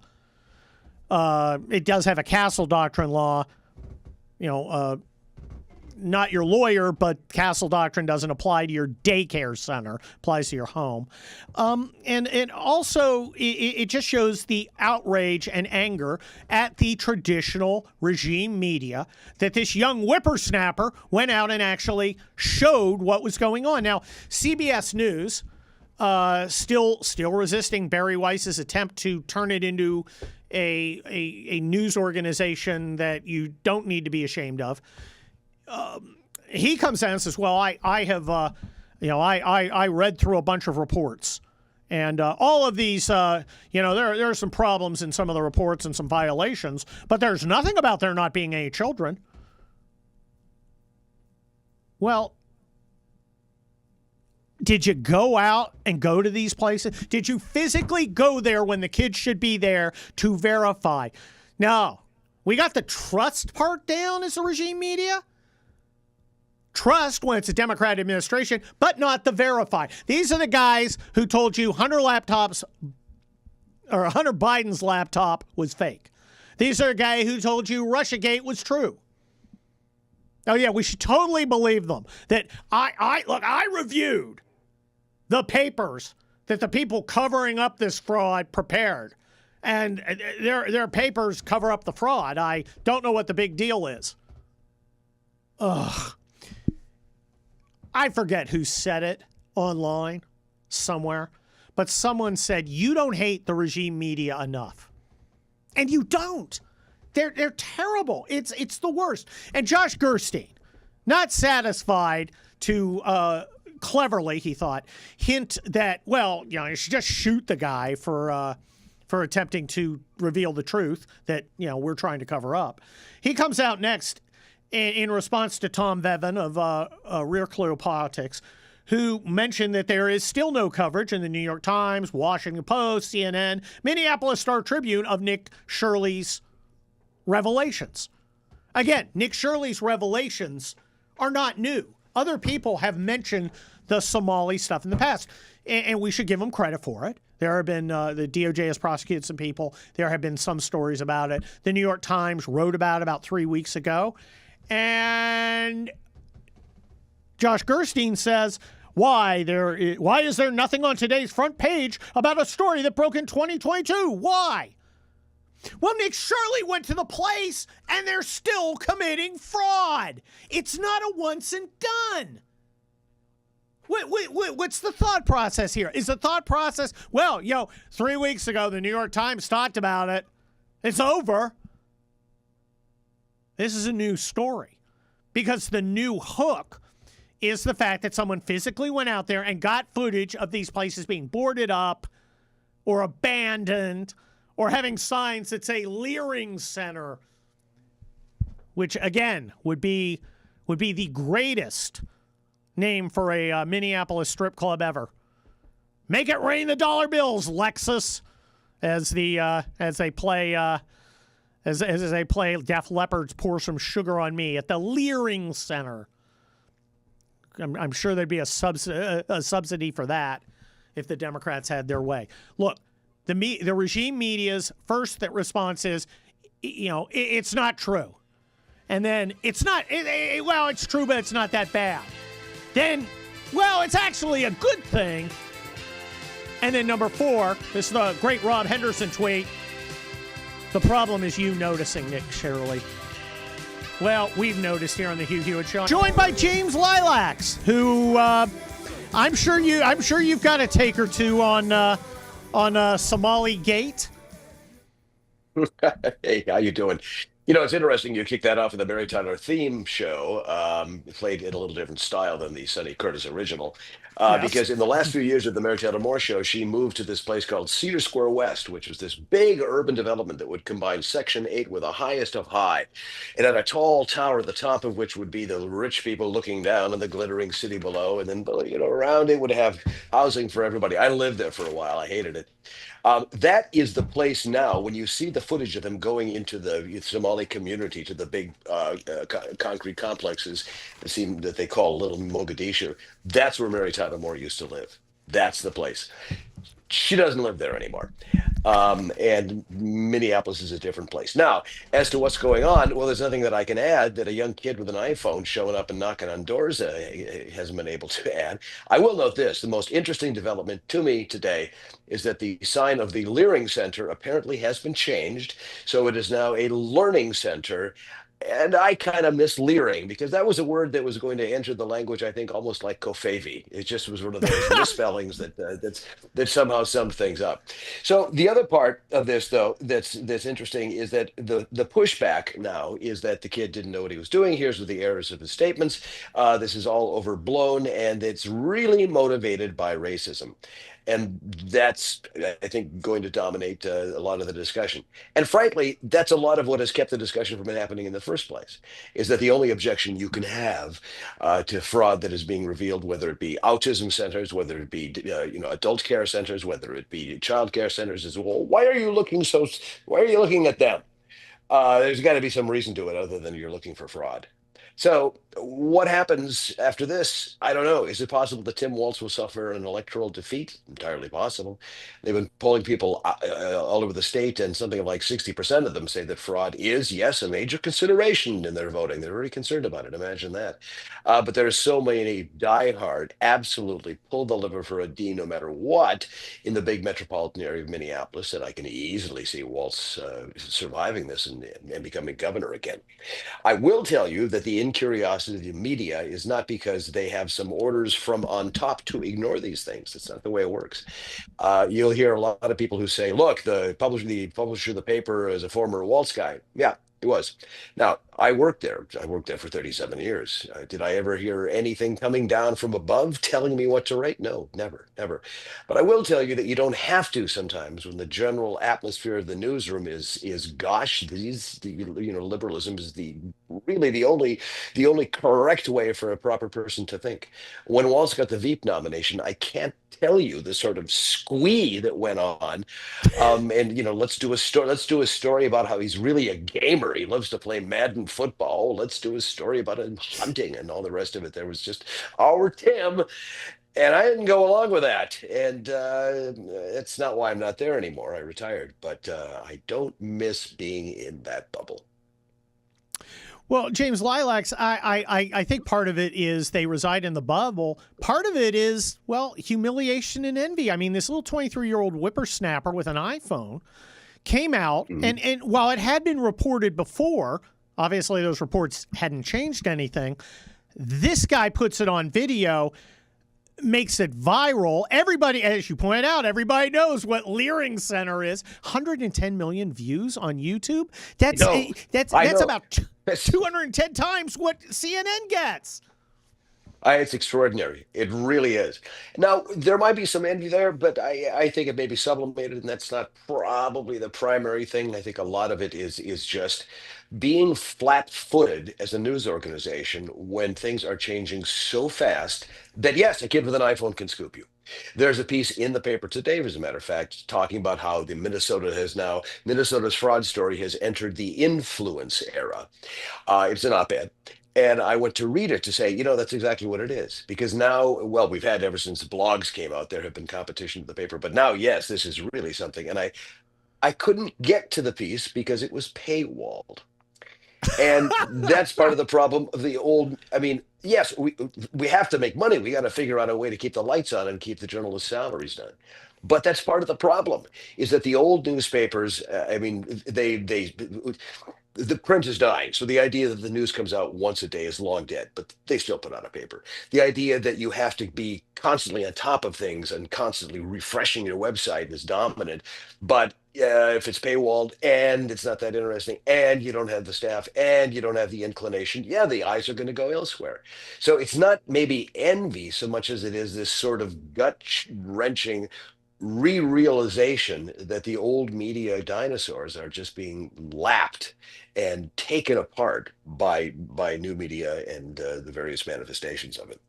It does have a Castle Doctrine law, not your lawyer, but Castle Doctrine doesn't apply to your daycare center, applies to your home. And also, it just shows the outrage and anger at the traditional regime media that this young whippersnapper went out and actually showed what was going on. Now, CBS News still resisting Barry Weiss's attempt to turn it into a news organization that you don't need to be ashamed of. He comes out and says, well, I have, I read through a bunch of reports. And all of these, there are some problems in some of the reports and some violations, but there's nothing about there not being any children. Well, did you go out and go to these places? Did you physically go there when the kids should be there to verify? No. We got the trust part down as the regime media. Trust when it's a Democrat administration, but not the verify. These are the guys who told you Hunter Biden's laptop was fake. These are the guys who told you Russiagate was true. Oh yeah, we should totally believe them. That I reviewed the papers that the people covering up this fraud prepared. And their papers cover up the fraud. I don't know what the big deal is. Ugh. I forget who said it online somewhere, but someone said, you don't hate the regime media enough. And you don't. They're terrible. It's the worst. And Josh Gerstein, not satisfied to cleverly, he thought, hint that, well, you should just shoot the guy for attempting to reveal the truth that, we're trying to cover up. He comes out next in response to Tom Bevan of Rear Clear Politics, who mentioned that there is still no coverage in the New York Times, Washington Post, CNN, Minneapolis Star-Tribune of Nick Shirley's revelations. Again, Nick Shirley's revelations are not new. Other people have mentioned the Somali stuff in the past, and we should give them credit for it. There have been, the DOJ has prosecuted some people. There have been some stories about it. The New York Times wrote about 3 weeks ago. And Josh Gerstein says, why is there nothing on today's front page about a story that broke in 2022? Why? Well, Nick Shirley went to the place and they're still committing fraud. It's not a once and done. What's the thought process here? Is the thought process, well, 3 weeks ago, the New York Times talked about it. It's over. This is a new story because the new hook is the fact that someone physically went out there and got footage of these places being boarded up or abandoned or having signs that say Leering Center, which, again, would be the greatest name for a Minneapolis strip club ever. Make it rain the dollar bills, Lexus, as they play Def Leppard's Pour Some Sugar on Me at the Leering Center. I'm sure there'd be a subsidy for that if the Democrats had their way. Look, the regime media's first response is, it's not true. And then it's true, but it's not that bad. Then, it's actually a good thing. And then number 4, this is the great Rob Henderson tweet. The problem is you noticing, Nick Shirley. Well, we've noticed here on the Hugh Hewitt Show. Joined by James Lilacs, who I'm sure you've got a take or two on Somali Gate. Hey, how you doing? It's interesting you kicked that off in the Mary Tyler theme show. Played in a little different style than the Sonny Curtis original. Yes. Because in the last few years of the Mary Tyler Moore Show, she moved to this place called Cedar Square West, which was this big urban development that would combine Section 8 with the highest of high. It had a tall tower at the top of which would be the rich people looking down on the glittering city below. And then, around it would have housing for everybody. I lived there for a while. I hated it. That is the place now. When you see the footage of them going into the Somali community, to the big concrete complexes that they call Little Mogadishu, that's where Mary Tyler Moore used to live. That's the place. She doesn't live there anymore. And Minneapolis is a different place. Now, as to what's going on, well, there's nothing that I can add that a young kid with an iPhone showing up and knocking on doors hasn't been able to add. I will note this. The most interesting development to me today is that the sign of the Leering Center apparently has been changed. So it is now a learning center. And I kind of miss leering because that was a word that was going to enter the language, I think, almost like kofevi. It just was one of those misspellings that somehow summed things up. So the other part of this, though, that's interesting is that the pushback now is that the kid didn't know what he was doing. Here's the errors of his statements. This is all overblown, and it's really motivated by racism. And that's, I think, going to dominate a lot of the discussion. And frankly, that's a lot of what has kept the discussion from happening in the first place, is that the only objection you can have to fraud that is being revealed, whether it be autism centers, whether it be adult care centers, whether it be child care centers, is, well, why are you looking at them? There's got to be some reason to it other than you're looking for fraud. So what happens after this? I don't know. Is it possible that Tim Walz will suffer an electoral defeat? Entirely possible. They've been polling people all over the state, and something like 60% of them say that fraud is, yes, a major consideration in their voting. They're very concerned about it. Imagine that. But there are so many diehard, absolutely pull the liver for a D no matter what in the big metropolitan area of Minneapolis that I can easily see Walz surviving this and becoming governor again. I will tell you that the incuriosity of the media is not because they have some orders from on top to ignore these things. That's not the way it works. You'll hear a lot of people who say, look, the publisher of the paper is a former Walz guy. Yeah, he was. Now, I worked there. I worked there for 37 years. Did I ever hear anything coming down from above telling me what to write? No, never, never. But I will tell you that you don't have to sometimes when the general atmosphere of the newsroom is gosh, liberalism is really the only correct way for a proper person to think. When Walz got the Veep nomination, I can't tell you the sort of squee that went on. Let's do a story about how he's really a gamer. He loves to play Madden football. Let's do a story about him hunting and all the rest of it. There was just our Tim. And I didn't go along with that. And it's not why I'm not there anymore. I retired. But I don't miss being in that bubble. Well, James Lilacs, I think part of it is they reside in the bubble. Part of it is, well, humiliation and envy. I mean, this little 23-year-old whippersnapper with an iPhone came out, and while it had been reported before, obviously those reports hadn't changed anything, this guy puts it on video, makes it viral. Everybody, as you pointed out, everybody knows what Leering Center is. 110 million views on YouTube. That's about 210 times what CNN gets. It's extraordinary. It really is. Now, there might be some envy there, but I think it may be sublimated, and that's not probably the primary thing. I think a lot of it is just being flat-footed as a news organization when things are changing so fast that, yes, a kid with an iPhone can scoop you. There's a piece in the paper today, as a matter of fact, talking about how Minnesota's fraud story has entered the influence era. It's an op-ed. And I went to read it to say, that's exactly what it is. Because now, well, we've had ever since blogs came out, there have been competition with the paper. But now, yes, this is really something. And I couldn't get to the piece because it was paywalled. And that's part of the problem of the old. I mean, yes, we have to make money. We got to figure out a way to keep the lights on and keep the journalists' salaries down. But that's part of the problem, is that the old newspapers, the print is dying. So the idea that the news comes out once a day is long dead, but they still put out a paper. The idea that you have to be constantly on top of things and constantly refreshing your website is dominant. But if it's paywalled and it's not that interesting and you don't have the staff and you don't have the inclination, the eyes are going to go elsewhere. So it's not maybe envy so much as it is this sort of gut-wrenching realization that the old media dinosaurs are just being lapped and taken apart by new media and the various manifestations of it.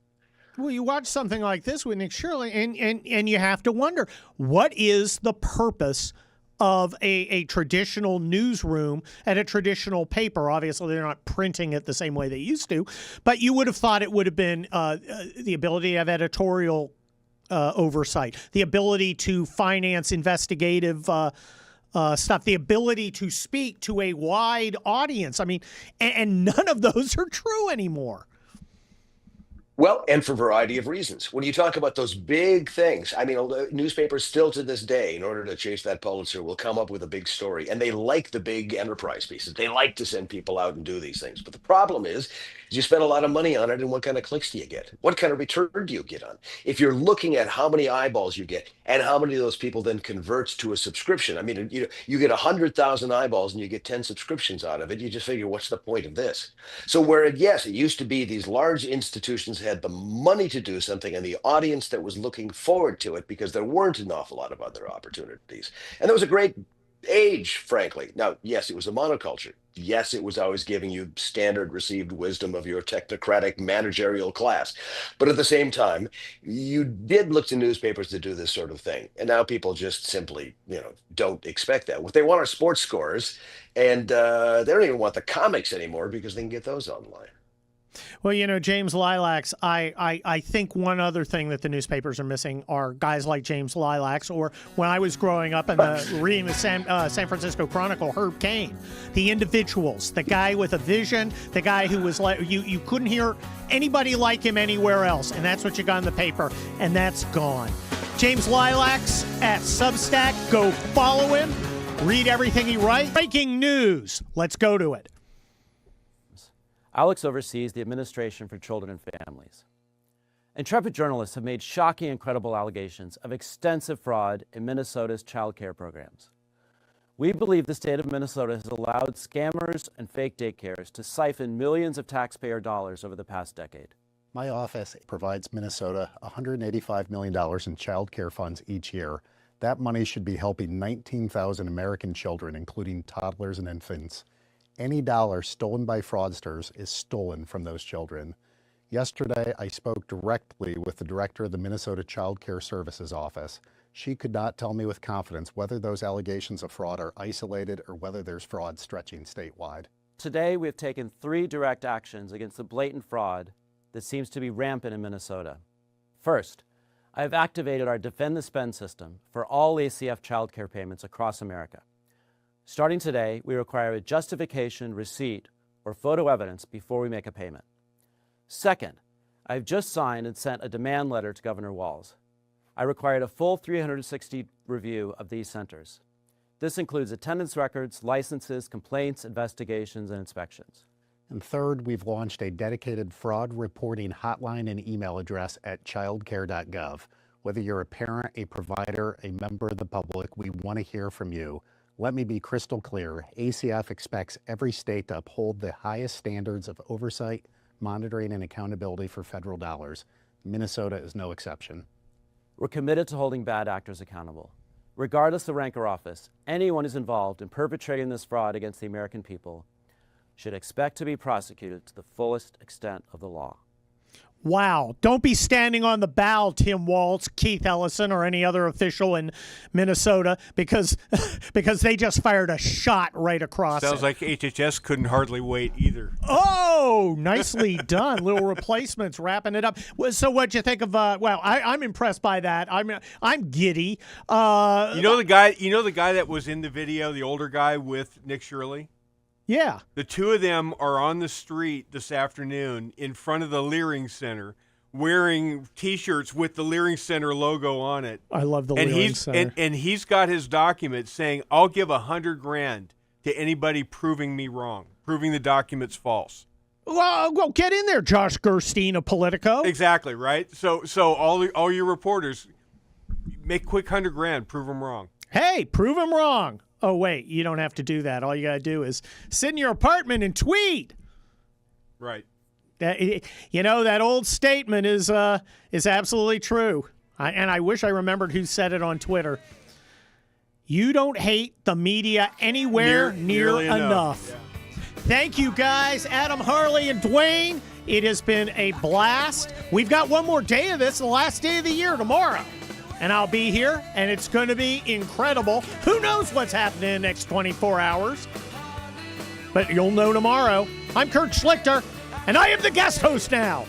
Well, you watch something like this with Nick Shirley, and you have to wonder, what is the purpose of a traditional newsroom at a traditional paper? Obviously, they're not printing it the same way they used to, but you would have thought it would have been the ability to have editorial oversight, the ability to finance investigative stuff, the ability to speak to a wide audience. I mean, and none of those are true anymore. Well, and for a variety of reasons. When you talk about those big things, I mean, newspapers still to this day, in order to chase that Pulitzer, will come up with a big story. And they like the big enterprise pieces. They like to send people out and do these things. But the problem is you spend a lot of money on it, and what kind of clicks do you get? What kind of return do you get on? If you're looking at how many eyeballs you get and how many of those people then converts to a subscription, I mean, you get 100,000 eyeballs and you get 10 subscriptions out of it. You just figure, what's the point of this? So where yes, it used to be these large institutions had the money to do something and the audience that was looking forward to it because there weren't an awful lot of other opportunities. And there was a great age, frankly. Now, yes, it was a monoculture. Yes, it was always giving you standard received wisdom of your technocratic managerial class. But at the same time, you did look to newspapers to do this sort of thing. And now people just simply, don't expect that. What they want are sports scores, and they don't even want the comics anymore because they can get those online. Well, James Lilacs, I think one other thing that the newspapers are missing are guys like James Lilacs, or when I was growing up and reading the San Francisco Chronicle, Herb Cain, the individuals, the guy with a vision, the guy who was like, you couldn't hear anybody like him anywhere else, and that's what you got in the paper, and that's gone. James Lilacs at Substack, go follow him, read everything he writes. Breaking news, let's go to it. Alex oversees the Administration for Children and Families. Intrepid journalists have made shocking and credible allegations of extensive fraud in Minnesota's child care programs. We believe the state of Minnesota has allowed scammers and fake daycares to siphon millions of taxpayer dollars over the past decade. My office provides Minnesota $185 million in child care funds each year. That money should be helping 19,000 American children, including toddlers and infants. Any dollar stolen by fraudsters is stolen from those children. Yesterday, I spoke directly with the director of the Minnesota Child Care Services Office. She could not tell me with confidence whether those allegations of fraud are isolated or whether there's fraud stretching statewide. Today, we have taken 3 direct actions against the blatant fraud that seems to be rampant in Minnesota. First, I have activated our Defend the Spend system for all ACF child care payments across America. Starting today, we require a justification, receipt, or photo evidence before we make a payment. Second, I've just signed and sent a demand letter to Governor Walz. I required a full 360 review of these centers. This includes attendance records, licenses, complaints, investigations, and inspections. And third, we've launched a dedicated fraud reporting hotline and email address at childcare.gov. Whether you're a parent, a provider, a member of the public, we want to hear from you. Let me be crystal clear. ACF expects every state to uphold the highest standards of oversight, monitoring, and accountability for federal dollars. Minnesota is no exception. We're committed to holding bad actors accountable. Regardless of rank or office, anyone who's involved in perpetrating this fraud against the American people should expect to be prosecuted to the fullest extent of the law. Wow. Don't be standing on the bow, Tim Walz, Keith Ellison, or any other official in Minnesota because they just fired a shot right across Sounds like HHS couldn't hardly wait either. Oh, nicely done. Little replacements, wrapping it up. So what'd you think of, I'm impressed by that. I'm giddy. You know the guy that was in the video, the older guy with Nick Shirley? Yeah. The two of them are on the street this afternoon in front of the Leering Center wearing T-shirts with the Leering Center logo on it. I love the Leering Center. And he's got his document saying, I'll give $100,000 to anybody proving me wrong, proving the document's false. Well, get in there, Josh Gerstein of Politico. Exactly, right? So all your reporters, make quick $100,000, prove them wrong. Hey, prove them wrong. Oh, wait, you don't have to do that. All you got to do is sit in your apartment and tweet. Right. That old statement is absolutely true. And I wish I remembered who said it on Twitter. You don't hate the media anywhere near enough. Yeah. Thank you, guys. Adam, Harley, and Dwayne. It has been a blast. We've got one more day of this, the last day of the year, tomorrow. And I'll be here, and it's going to be incredible. Who knows what's happening in the next 24 hours? But you'll know tomorrow. I'm Kurt Schlichter, and I am the guest host now.